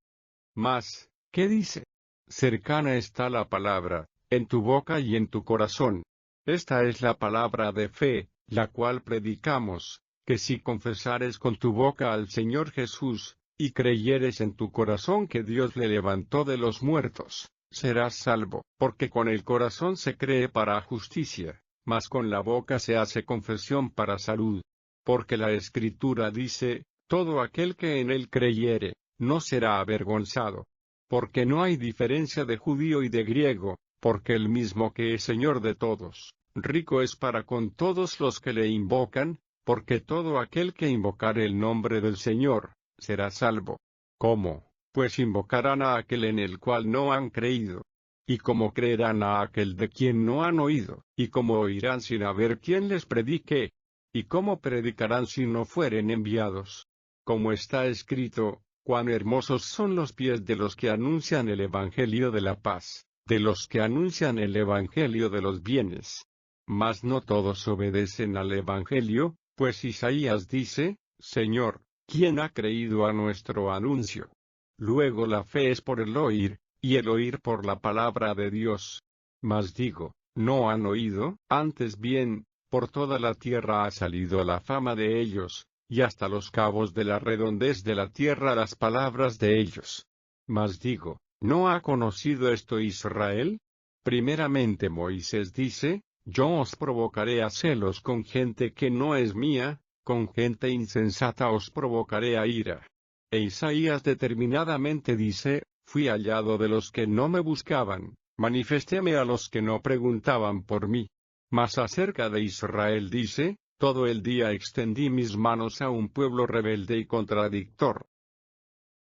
Mas, ¿qué dice? Cercana está la palabra, en tu boca y en tu corazón. Esta es la palabra de fe, la cual predicamos, que si confesares con tu boca al Señor Jesús, y creyeres en tu corazón que Dios le levantó de los muertos, serás salvo, porque con el corazón se cree para justicia, mas con la boca se hace confesión para salud. Porque la Escritura dice, todo aquel que en él creyere, no será avergonzado. Porque no hay diferencia de judío y de griego, porque el mismo que es Señor de todos, rico es para con todos los que le invocan, porque todo aquel que invocare el nombre del Señor, será salvo. ¿Cómo? Pues invocarán a aquel en el cual no han creído. ¿Y cómo creerán a aquel de quien no han oído? ¿Y cómo oirán sin haber quien les predique? ¿Y cómo predicarán si no fueren enviados? Como está escrito, cuán hermosos son los pies de los que anuncian el Evangelio de la paz, de los que anuncian el Evangelio de los bienes. Mas no todos obedecen al Evangelio, pues Isaías dice, Señor, ¿quién ha creído a nuestro anuncio? Luego la fe es por el oír, y el oír por la palabra de Dios. Mas digo, ¿no han oído? Antes bien, por toda la tierra ha salido la fama de ellos, y hasta los cabos de la redondez de la tierra las palabras de ellos. Mas digo, ¿no ha conocido esto Israel? Primeramente Moisés dice, yo os provocaré a celos con gente que no es mía, con gente insensata os provocaré a ira. E Isaías determinadamente dice, fui hallado de los que no me buscaban, manifestéme a los que no preguntaban por mí. Mas acerca de Israel dice, todo el día extendí mis manos a un pueblo rebelde y contradictor.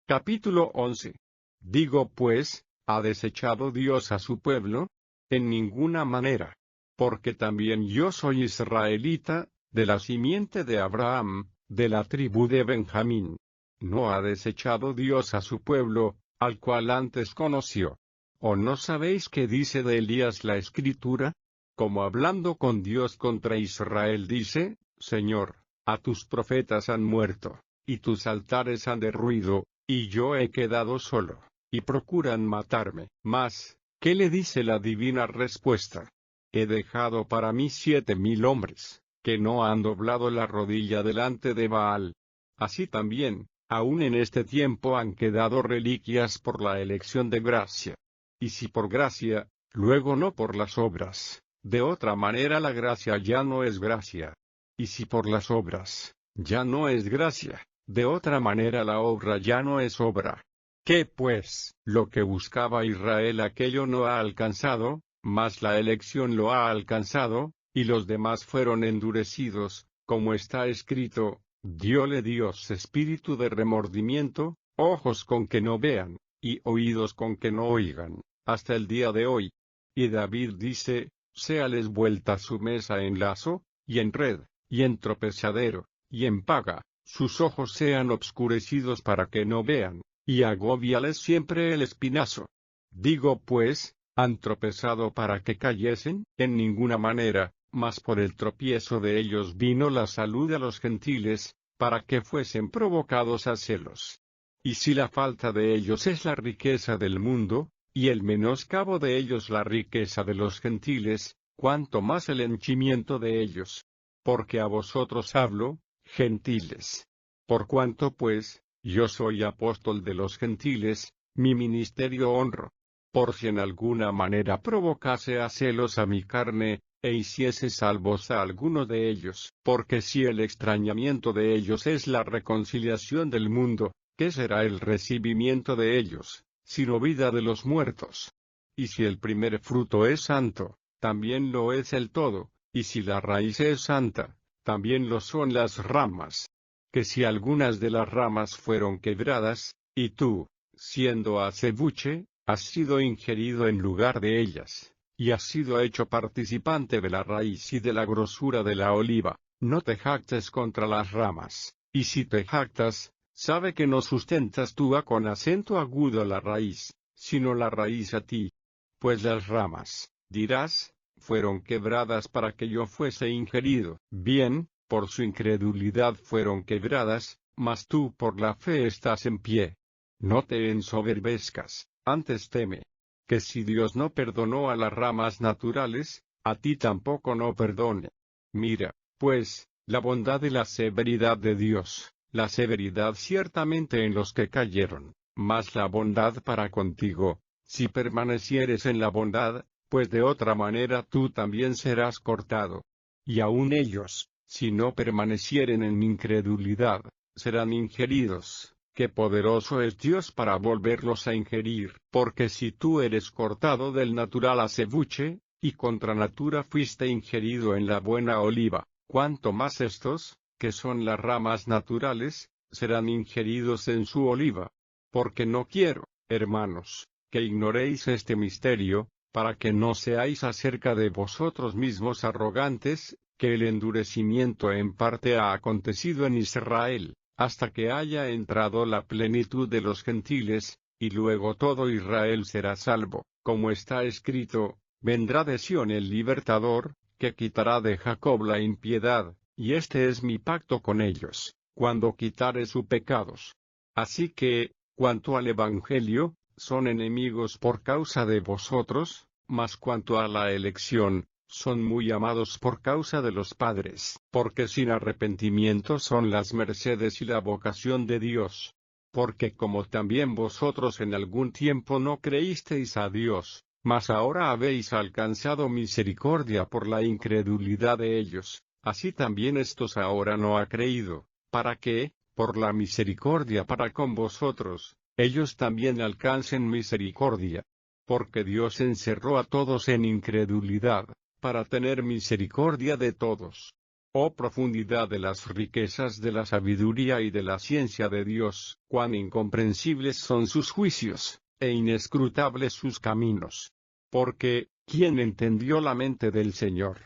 Capítulo 11. Digo pues, ¿ha desechado Dios a su pueblo? En ninguna manera. Porque también yo soy israelita, de la simiente de Abraham, de la tribu de Benjamín. ¿No ha desechado Dios a su pueblo, al cual antes conoció. ¿O no sabéis qué dice de Elías la Escritura? Como hablando con Dios contra Israel dice, Señor, a tus profetas han muerto, y tus altares han derruido, y yo he quedado solo, y procuran matarme. Mas, ¿qué le dice la divina respuesta? He dejado para mí 7,000 hombres, que no han doblado la rodilla delante de Baal. Así también, aún en este tiempo han quedado reliquias por la elección de gracia. Y si por gracia, luego no por las obras, de otra manera la gracia ya no es gracia. Y si por las obras, ya no es gracia, de otra manera la obra ya no es obra. ¿Qué pues? Lo que buscaba Israel aquello no ha alcanzado, mas la elección lo ha alcanzado, y los demás fueron endurecidos, como está escrito, diole Dios espíritu de remordimiento, ojos con que no vean, y oídos con que no oigan, hasta el día de hoy. Y David dice, séales vuelta su mesa en lazo, y en red, y en tropezadero, y en paga, sus ojos sean obscurecidos para que no vean, y agóbiales siempre el espinazo. Digo pues, ¿han tropezado para que cayesen? En ninguna manera, mas por el tropiezo de ellos vino la salud a los gentiles, para que fuesen provocados a celos. Y si la falta de ellos es la riqueza del mundo, y el menoscabo de ellos la riqueza de los gentiles, cuánto más el henchimiento de ellos. Porque a vosotros hablo, gentiles. Por cuanto pues, yo soy apóstol de los gentiles, mi ministerio honro. Por si en alguna manera provocase a celos a mi carne, e hiciese salvos a alguno de ellos. Porque si el extrañamiento de ellos es la reconciliación del mundo, ¿qué será el recibimiento de ellos, sino vida de los muertos? Y si el primer fruto es santo, también lo es el todo, y si la raíz es santa, también lo son las ramas. Que si algunas de las ramas fueron quebradas, y tú, siendo acebuche, has sido ingerido en lugar de ellas, y has sido hecho participante de la raíz y de la grosura de la oliva, no te jactes contra las ramas, y si te jactas, sabe que no sustentas tú a con acento agudo la raíz, sino la raíz a ti. Pues las ramas, dirás, fueron quebradas para que yo fuese ingerido. Bien, por su incredulidad fueron quebradas, mas tú por la fe estás en pie. No te ensoberbezcas, antes teme. Que si Dios no perdonó a las ramas naturales, a ti tampoco no perdone. Mira, pues, la bondad y la severidad de Dios, la severidad ciertamente en los que cayeron, mas la bondad para contigo, si permanecieres en la bondad, pues de otra manera tú también serás cortado. Y aun ellos, si no permanecieren en incredulidad, serán ingeridos. Qué poderoso es Dios para volverlos a ingerir, porque si tú eres cortado del natural acebuche, y contra natura fuiste ingerido en la buena oliva, cuánto más estos, que son las ramas naturales, serán ingeridos en su oliva. Porque no quiero, hermanos, que ignoréis este misterio, para que no seáis acerca de vosotros mismos arrogantes, que el endurecimiento en parte ha acontecido en Israel, hasta que haya entrado la plenitud de los gentiles, y luego todo Israel será salvo, como está escrito, vendrá de Sión el libertador, que quitará de Jacob la impiedad, y este es mi pacto con ellos, cuando quitare sus pecados. Así que, cuanto al Evangelio, son enemigos por causa de vosotros, mas cuanto a la elección, son muy amados por causa de los padres, porque sin arrepentimiento son las mercedes y la vocación de Dios. Porque como también vosotros en algún tiempo no creísteis a Dios, mas ahora habéis alcanzado misericordia por la incredulidad de ellos, así también estos ahora no ha creído, para que, por la misericordia para con vosotros, ellos también alcancen misericordia. Porque Dios encerró a todos en incredulidad, para tener misericordia de todos. Oh profundidad de las riquezas de la sabiduría y de la ciencia de Dios, cuán incomprensibles son sus juicios, e inescrutables sus caminos. Porque, ¿quién entendió la mente del Señor?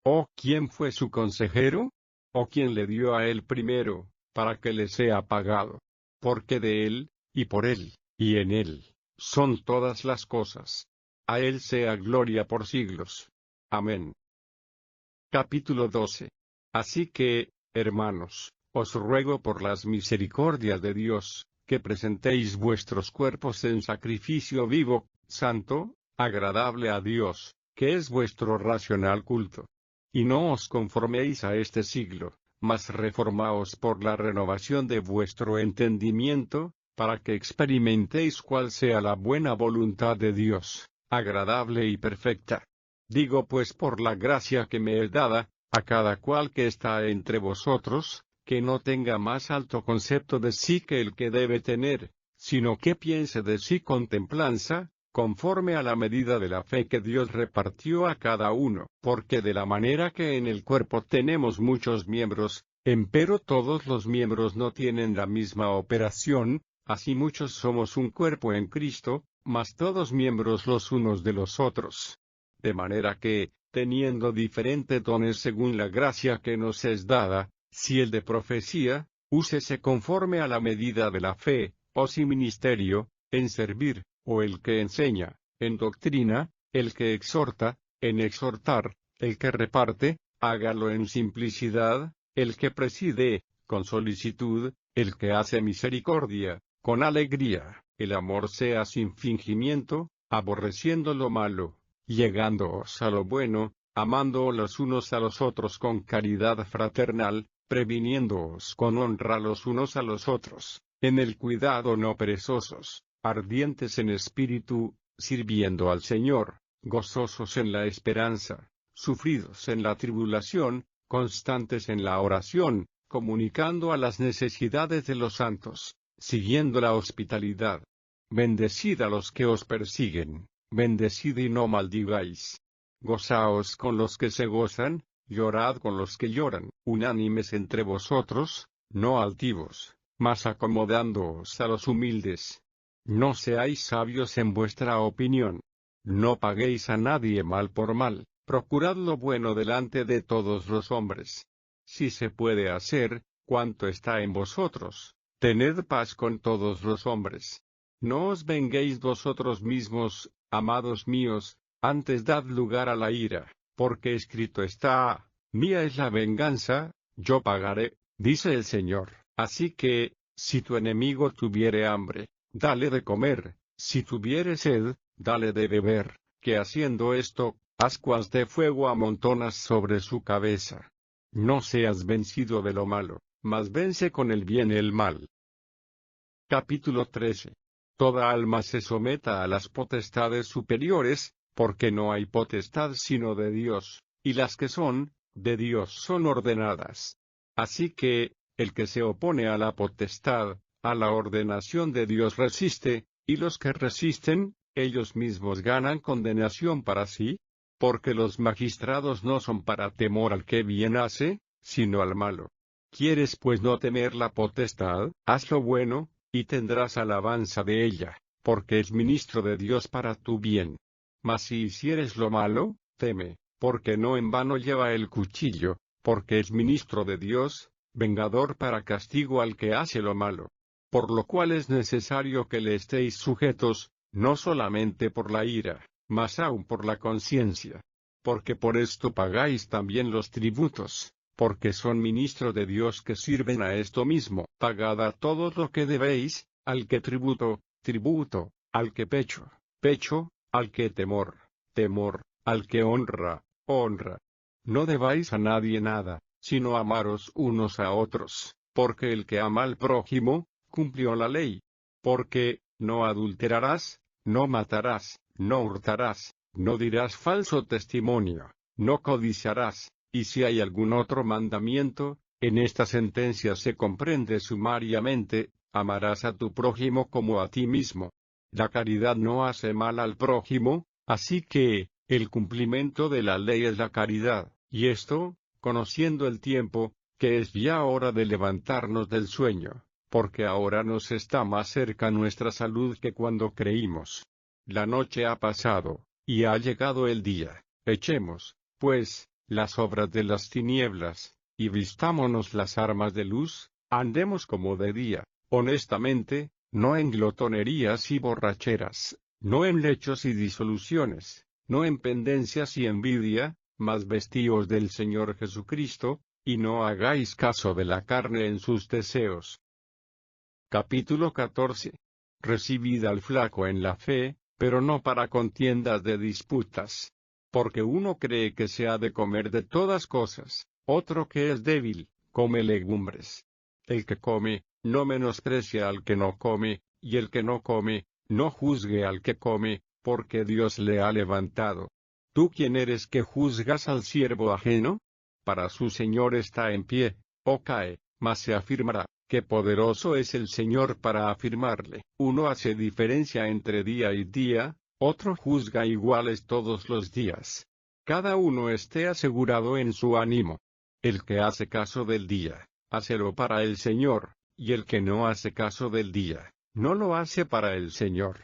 ¿O quién fue su consejero? ¿O quién le dio a él primero, para que le sea pagado? Porque de él, y por él, y en Él son todas las cosas. A Él sea gloria por siglos. Amén. Capítulo 12. Así que, hermanos, os ruego por las misericordias de Dios, que presentéis vuestros cuerpos en sacrificio vivo, santo, agradable a Dios, que es vuestro racional culto. Y no os conforméis a este siglo, mas reformaos por la renovación de vuestro entendimiento, para que experimentéis cuál sea la buena voluntad de Dios, agradable y perfecta. Digo pues por la gracia que me es dada, a cada cual que está entre vosotros, que no tenga más alto concepto de sí que el que debe tener, sino que piense de sí con templanza, conforme a la medida de la fe que Dios repartió a cada uno, porque de la manera que en el cuerpo tenemos muchos miembros, empero todos los miembros no tienen la misma operación, así muchos somos un cuerpo en Cristo, mas todos miembros los unos de los otros. De manera que, teniendo diferentes dones según la gracia que nos es dada, si el de profecía, úsese conforme a la medida de la fe, o si ministerio, en servir, o el que enseña, en doctrina, el que exhorta, en exhortar, el que reparte, hágalo en simplicidad, el que preside, con solicitud, el que hace misericordia, con alegría, el amor sea sin fingimiento, aborreciendo lo malo, llegándoos a lo bueno, amando los unos a los otros con caridad fraternal, previniéndoos con honra los unos a los otros, en el cuidado no perezosos, ardientes en espíritu, sirviendo al Señor, gozosos en la esperanza, sufridos en la tribulación, constantes en la oración, comunicando a las necesidades de los santos, siguiendo la hospitalidad. Bendecid a los que os persiguen, bendecid y no maldigáis. Gozaos con los que se gozan, llorad con los que lloran, unánimes entre vosotros, no altivos, mas acomodándoos a los humildes. No seáis sabios en vuestra opinión. No paguéis a nadie mal por mal, procurad lo bueno delante de todos los hombres. Si se puede hacer, cuanto está en vosotros, tened paz con todos los hombres. No os venguéis vosotros mismos, amados míos, antes dad lugar a la ira, porque escrito está, mía es la venganza, yo pagaré, dice el Señor. Así que, si tu enemigo tuviere hambre, dale de comer, si tuviere sed, dale de beber, que haciendo esto, ascuas de fuego amontonas sobre su cabeza. No seas vencido de lo malo, mas vence con el bien el mal. Capítulo 13. Toda alma se someta a las potestades superiores, porque no hay potestad sino de Dios, y las que son, de Dios son ordenadas. Así que, el que se opone a la potestad, a la ordenación de Dios resiste, y los que resisten, ellos mismos ganan condenación para sí, porque los magistrados no son para temor al que bien hace, sino al malo. ¿Quieres pues no temer la potestad? Haz lo bueno, y tendrás alabanza de ella, porque es ministro de Dios para tu bien. Mas si hicieres lo malo, teme, porque no en vano lleva el cuchillo, porque es ministro de Dios, vengador para castigo al que hace lo malo. Por lo cual es necesario que le estéis sujetos, no solamente por la ira, mas aun por la conciencia. Porque por esto pagáis también los tributos, porque son ministros de Dios que sirven a esto mismo. Pagad a todo lo que debéis, al que tributo, tributo, al que pecho, pecho, al que temor, temor, al que honra, honra. No debáis a nadie nada, sino amaros unos a otros, porque el que ama al prójimo, cumplió la ley. Porque, no adulterarás, no matarás, no hurtarás, no dirás falso testimonio, no codiciarás, y si hay algún otro mandamiento, en esta sentencia se comprende sumariamente, amarás a tu prójimo como a ti mismo. La caridad no hace mal al prójimo, así que, el cumplimiento de la ley es la caridad, y esto, conociendo el tiempo, que es ya hora de levantarnos del sueño, porque ahora nos está más cerca nuestra salud que cuando creímos. La noche ha pasado, y ha llegado el día. Echemos, pues, las obras de las tinieblas, y vistámonos las armas de luz, andemos como de día, honestamente, no en glotonerías y borracheras, no en lechos y disoluciones, no en pendencias y envidia, mas vestíos del Señor Jesucristo, y no hagáis caso de la carne en sus deseos. Capítulo 14. Recibid al flaco en la fe, pero no para contiendas de disputas. Porque uno cree que se ha de comer de todas cosas, otro que es débil, come legumbres. El que come, no menosprecia al que no come, y el que no come, no juzgue al que come, porque Dios le ha levantado. ¿Tú quién eres que juzgas al siervo ajeno? Para su Señor está en pie, o cae, mas se afirmará, que poderoso es el Señor para afirmarle. Uno hace diferencia entre día y día, otro juzga iguales todos los días. Cada uno esté asegurado en su ánimo. El que hace caso del día, hácelo para el Señor, y el que no hace caso del día, no lo hace para el Señor.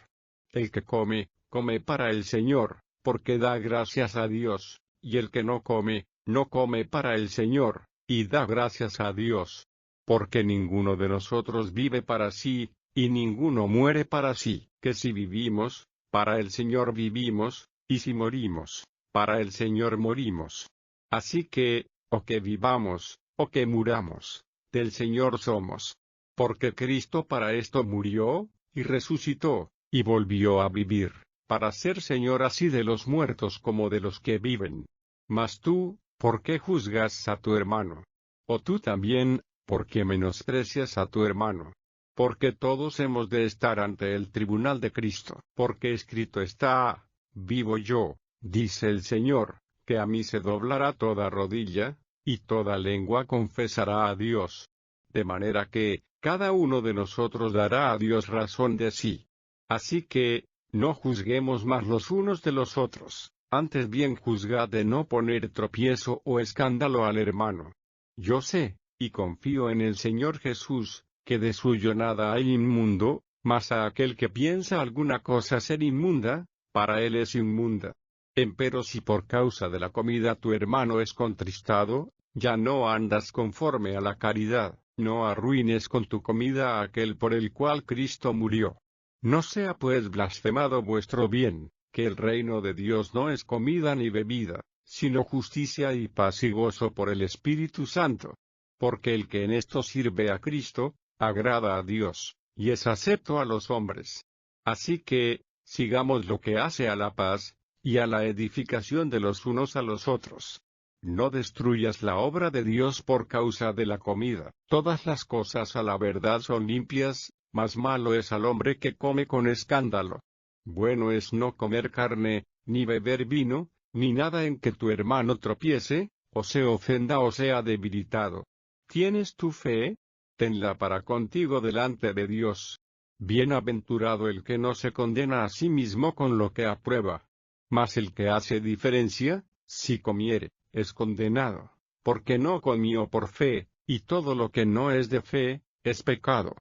El que come, come para el Señor, porque da gracias a Dios, y el que no come, no come para el Señor, y da gracias a Dios. Porque ninguno de nosotros vive para sí, y ninguno muere para sí, que si vivimos, para el Señor vivimos, y si morimos, para el Señor morimos. Así que, o que vivamos, o que muramos, del Señor somos. Porque Cristo para esto murió, y resucitó, y volvió a vivir, para ser Señor así de los muertos como de los que viven. Mas tú, ¿por qué juzgas a tu hermano? O tú también, ¿por qué menosprecias a tu hermano? Porque todos hemos de estar ante el tribunal de Cristo. Porque escrito está, vivo yo, dice el Señor, que a mí se doblará toda rodilla, y toda lengua confesará a Dios. De manera que, cada uno de nosotros dará a Dios razón de sí. Así que, no juzguemos más los unos de los otros, antes bien juzgad de no poner tropiezo o escándalo al hermano. Yo sé, y confío en el Señor Jesús, que de suyo nada hay inmundo, mas a aquel que piensa alguna cosa ser inmunda, para él es inmunda. Empero si por causa de la comida tu hermano es contristado, ya no andas conforme a la caridad, no arruines con tu comida a aquel por el cual Cristo murió. No sea pues blasfemado vuestro bien, que el reino de Dios no es comida ni bebida, sino justicia y paz y gozo por el Espíritu Santo. Porque el que en esto sirve a Cristo, agrada a Dios, y es acepto a los hombres. Así que, sigamos lo que hace a la paz, y a la edificación de los unos a los otros. No destruyas la obra de Dios por causa de la comida. Todas las cosas a la verdad son limpias, mas malo es al hombre que come con escándalo. Bueno es no comer carne, ni beber vino, ni nada en que tu hermano tropiece, o se ofenda o sea debilitado. ¿Tienes tu fe? Tenla para contigo delante de Dios. Bienaventurado el que no se condena a sí mismo con lo que aprueba. Mas el que hace diferencia, si comiere, es condenado, porque no comió por fe, y todo lo que no es de fe, es pecado.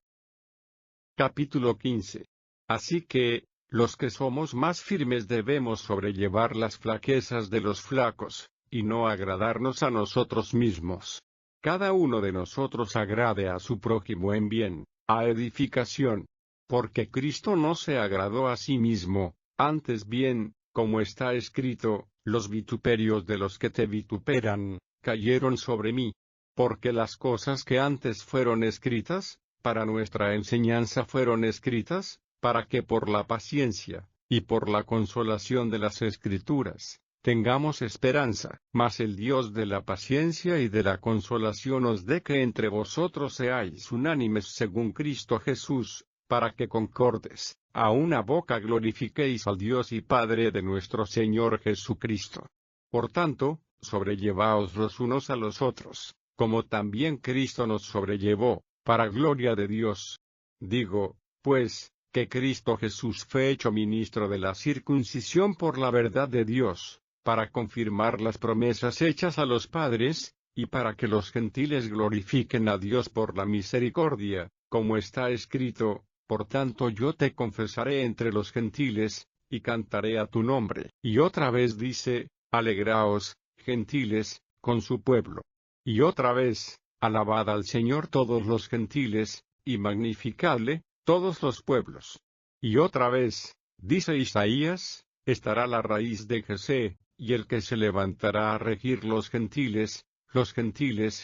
Capítulo 15. Así que, los que somos más firmes debemos sobrellevar las flaquezas de los flacos, y no agradarnos a nosotros mismos. Cada uno de nosotros agrade a su prójimo en bien, a edificación. Porque Cristo no se agradó a sí mismo, antes bien, como está escrito, los vituperios de los que te vituperan, cayeron sobre mí. Porque las cosas que antes fueron escritas, para nuestra enseñanza fueron escritas, para que por la paciencia, y por la consolación de las Escrituras, tengamos esperanza. Mas el Dios de la paciencia y de la consolación os dé que entre vosotros seáis unánimes según Cristo Jesús, para que concordes, a una boca glorifiquéis al Dios y Padre de nuestro Señor Jesucristo. Por tanto, sobrellevaos los unos a los otros, como también Cristo nos sobrellevó, para gloria de Dios. Digo, pues, que Cristo Jesús fue hecho ministro de la circuncisión por la verdad de Dios, para confirmar las promesas hechas a los padres, y para que los gentiles glorifiquen a Dios por la misericordia, como está escrito, por tanto yo te confesaré entre los gentiles, y cantaré a tu nombre. Y otra vez dice, alegraos, gentiles, con su pueblo. Y otra vez, alabad al Señor todos los gentiles, y magnificadle, todos los pueblos. Y otra vez, dice Isaías, estará la raíz de Jesé, y el que se levantará a regir los gentiles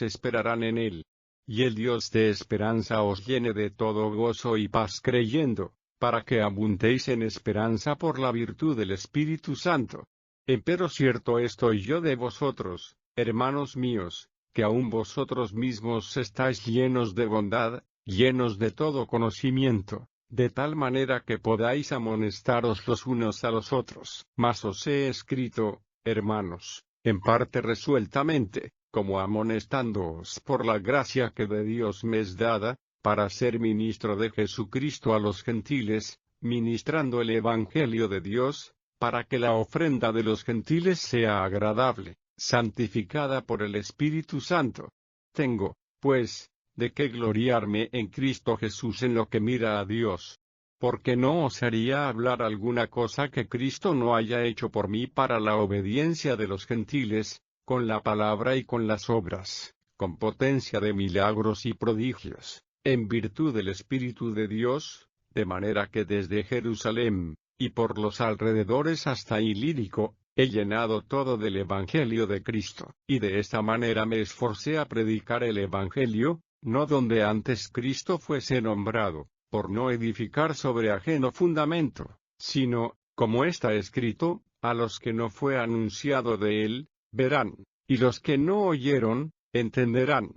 esperarán en él. Y el Dios de esperanza os llene de todo gozo y paz creyendo, para que abundéis en esperanza por la virtud del Espíritu Santo. Empero cierto estoy yo de vosotros, hermanos míos, que aun vosotros mismos estáis llenos de bondad, llenos de todo conocimiento, de tal manera que podáis amonestaros los unos a los otros. Mas os he escrito, hermanos, en parte resueltamente, como amonestándoos por la gracia que de Dios me es dada, para ser ministro de Jesucristo a los gentiles, ministrando el Evangelio de Dios, para que la ofrenda de los gentiles sea agradable, santificada por el Espíritu Santo. Tengo, pues, de qué gloriarme en Cristo Jesús en lo que mira a Dios. Porque no osaría hablar alguna cosa que Cristo no haya hecho por mí para la obediencia de los gentiles, con la palabra y con las obras, con potencia de milagros y prodigios, en virtud del Espíritu de Dios, de manera que desde Jerusalén, y por los alrededores hasta Ilírico, he llenado todo del Evangelio de Cristo, y de esta manera me esforcé a predicar el Evangelio, no donde antes Cristo fuese nombrado, por no edificar sobre ajeno fundamento, sino, como está escrito, a los que no fue anunciado de él, verán, y los que no oyeron, entenderán.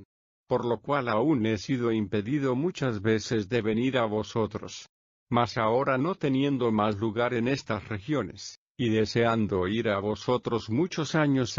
Por lo cual aún he sido impedido muchas veces de venir a vosotros. Mas ahora no teniendo más lugar en estas regiones, y deseando ir a vosotros muchos años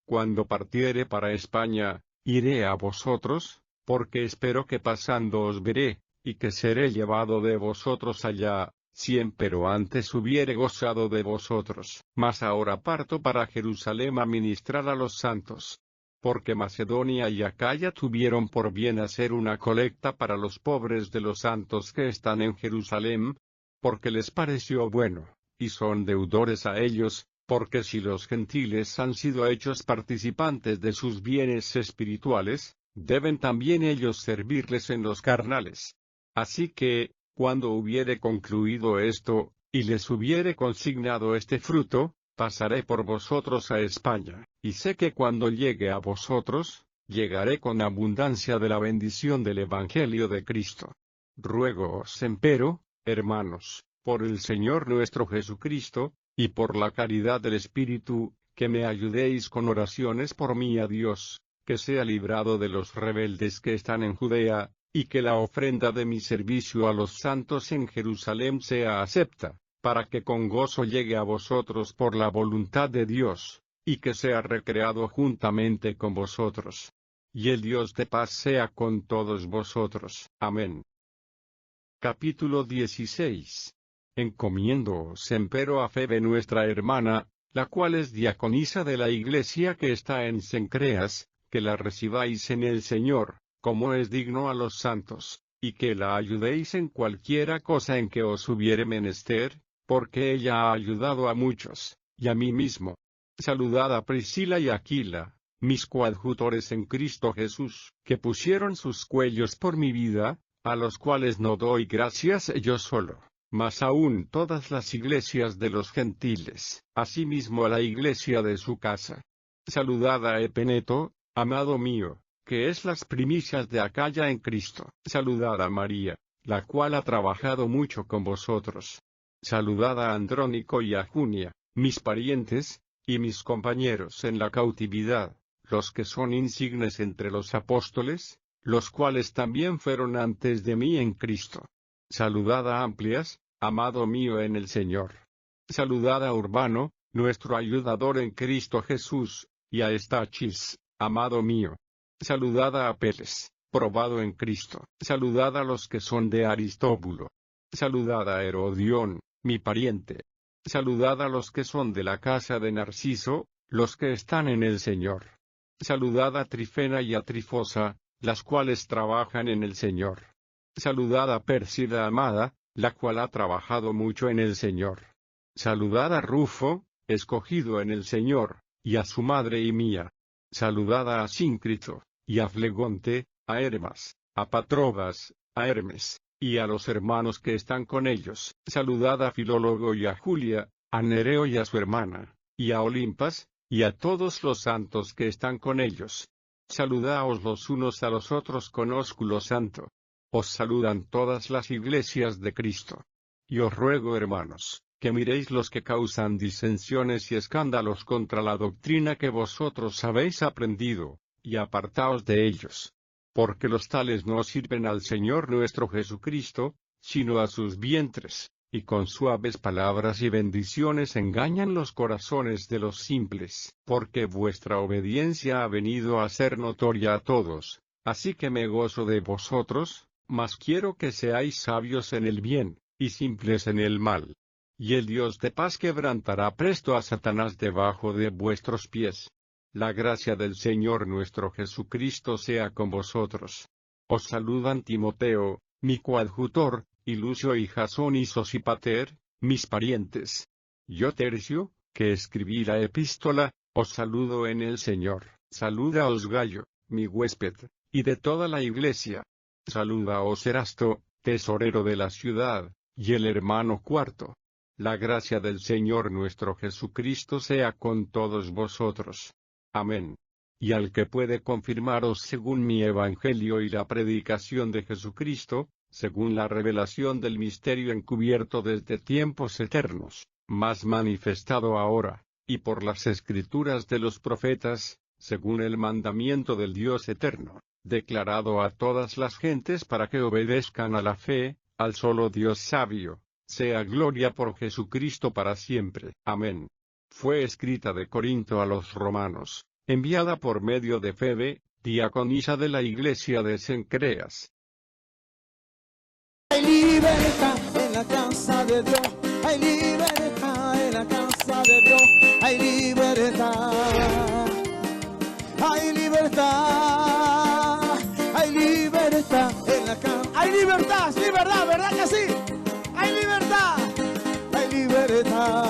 cuando partiere para España, iré a vosotros, porque espero que pasando os veré, y que seré llevado de vosotros allá, si empero antes hubiere gozado de vosotros. Mas ahora parto para Jerusalén a ministrar a los santos. Porque Macedonia y Acaya tuvieron por bien hacer una colecta para los pobres de los santos que están en Jerusalén, porque les pareció bueno, y son deudores a ellos, porque si los gentiles han sido hechos participantes de sus bienes espirituales, deben también ellos servirles en los carnales. Así que, cuando hubiere concluido esto, y les hubiere consignado este fruto, pasaré por vosotros a España, y sé que cuando llegue a vosotros, llegaré con abundancia de la bendición del Evangelio de Cristo. Ruégoos empero, hermanos, por el Señor nuestro Jesucristo, y por la caridad del Espíritu, que me ayudéis con oraciones por mí a Dios, que sea librado de los rebeldes que están en Judea, y que la ofrenda de mi servicio a los santos en Jerusalén sea acepta, para que con gozo llegue a vosotros por la voluntad de Dios, y que sea recreado juntamente con vosotros. Y el Dios de paz sea con todos vosotros. Amén. Capítulo 16. Encomiéndoos empero a Febe nuestra hermana, la cual es diaconisa de la iglesia que está en Cencreas, que la recibáis en el Señor, como es digno a los santos, y que la ayudéis en cualquiera cosa en que os hubiere menester, porque ella ha ayudado a muchos, y a mí mismo. Saludad a Priscila y Aquila, mis coadjutores en Cristo Jesús, que pusieron sus cuellos por mi vida, a los cuales no doy gracias yo solo, mas aún todas las iglesias de los gentiles, asimismo a la iglesia de su casa. Saludad a Epeneto, amado mío, que es las primicias de Acaya en Cristo. Saludad a María, la cual ha trabajado mucho con vosotros. Saludad a Andrónico y a Junia, mis parientes, y mis compañeros en la cautividad, los que son insignes entre los apóstoles, los cuales también fueron antes de mí en Cristo. Saludad a Amplias, amado mío en el Señor. Saludad a Urbano, nuestro ayudador en Cristo Jesús, y a Estachis, amado mío. Saludad a Apeles, probado en Cristo. Saludad a los que son de Aristóbulo. Saludad a Herodión, mi pariente. Saludad a los que son de la casa de Narciso, los que están en el Señor. Saludad a Trifena y a Trifosa, las cuales trabajan en el Señor. Saludad a Pérsida amada, la cual ha trabajado mucho en el Señor. Saludad a Rufo, escogido en el Señor, y a su madre y mía. Saludad a Asíncrito, y a Flegonte, a Hermas, a Patrobas, a Hermes, y a los hermanos que están con ellos. Saludad a Filólogo y a Julia, a Nereo y a su hermana, y a Olimpas, y a todos los santos que están con ellos. Saludaos los unos a los otros con ósculo santo. Os saludan todas las iglesias de Cristo. Y os ruego, hermanos, que miréis los que causan disensiones y escándalos contra la doctrina que vosotros habéis aprendido, y apartaos de ellos. Porque los tales no sirven al Señor nuestro Jesucristo, sino a sus vientres, y con suaves palabras y bendiciones engañan los corazones de los simples. Porque vuestra obediencia ha venido a ser notoria a todos, así que me gozo de vosotros, mas quiero que seáis sabios en el bien, y simples en el mal. Y el Dios de paz quebrantará presto a Satanás debajo de vuestros pies. La gracia del Señor nuestro Jesucristo sea con vosotros. Os saludan Timoteo, mi coadjutor, y Lucio y Jasón y Sosipater, mis parientes. Yo Tercio, que escribí la epístola, os saludo en el Señor. Salúdaos Gayo, mi huésped, y de toda la iglesia. Salúdaos Erasto, tesorero de la ciudad, y el hermano Cuarto. La gracia del Señor nuestro Jesucristo sea con todos vosotros. Amén. Y al que puede confirmaros según mi evangelio y la predicación de Jesucristo, según la revelación del misterio encubierto desde tiempos eternos, mas manifestado ahora, y por las escrituras de los profetas, según el mandamiento del Dios eterno, declarado a todas las gentes para que obedezcan a la fe, al solo Dios sabio, sea gloria por Jesucristo para siempre. Amén. Fue escrita de Corinto a los romanos, enviada por medio de Febe, diaconisa de la iglesia de Cencreas. Hay libertad en la casa de Dios, hay libertad en la casa de Dios, hay libertad, hay libertad, hay libertad en la casa, hay libertad, sí, verdad, ¿verdad que sí? Hay libertad, hay libertad.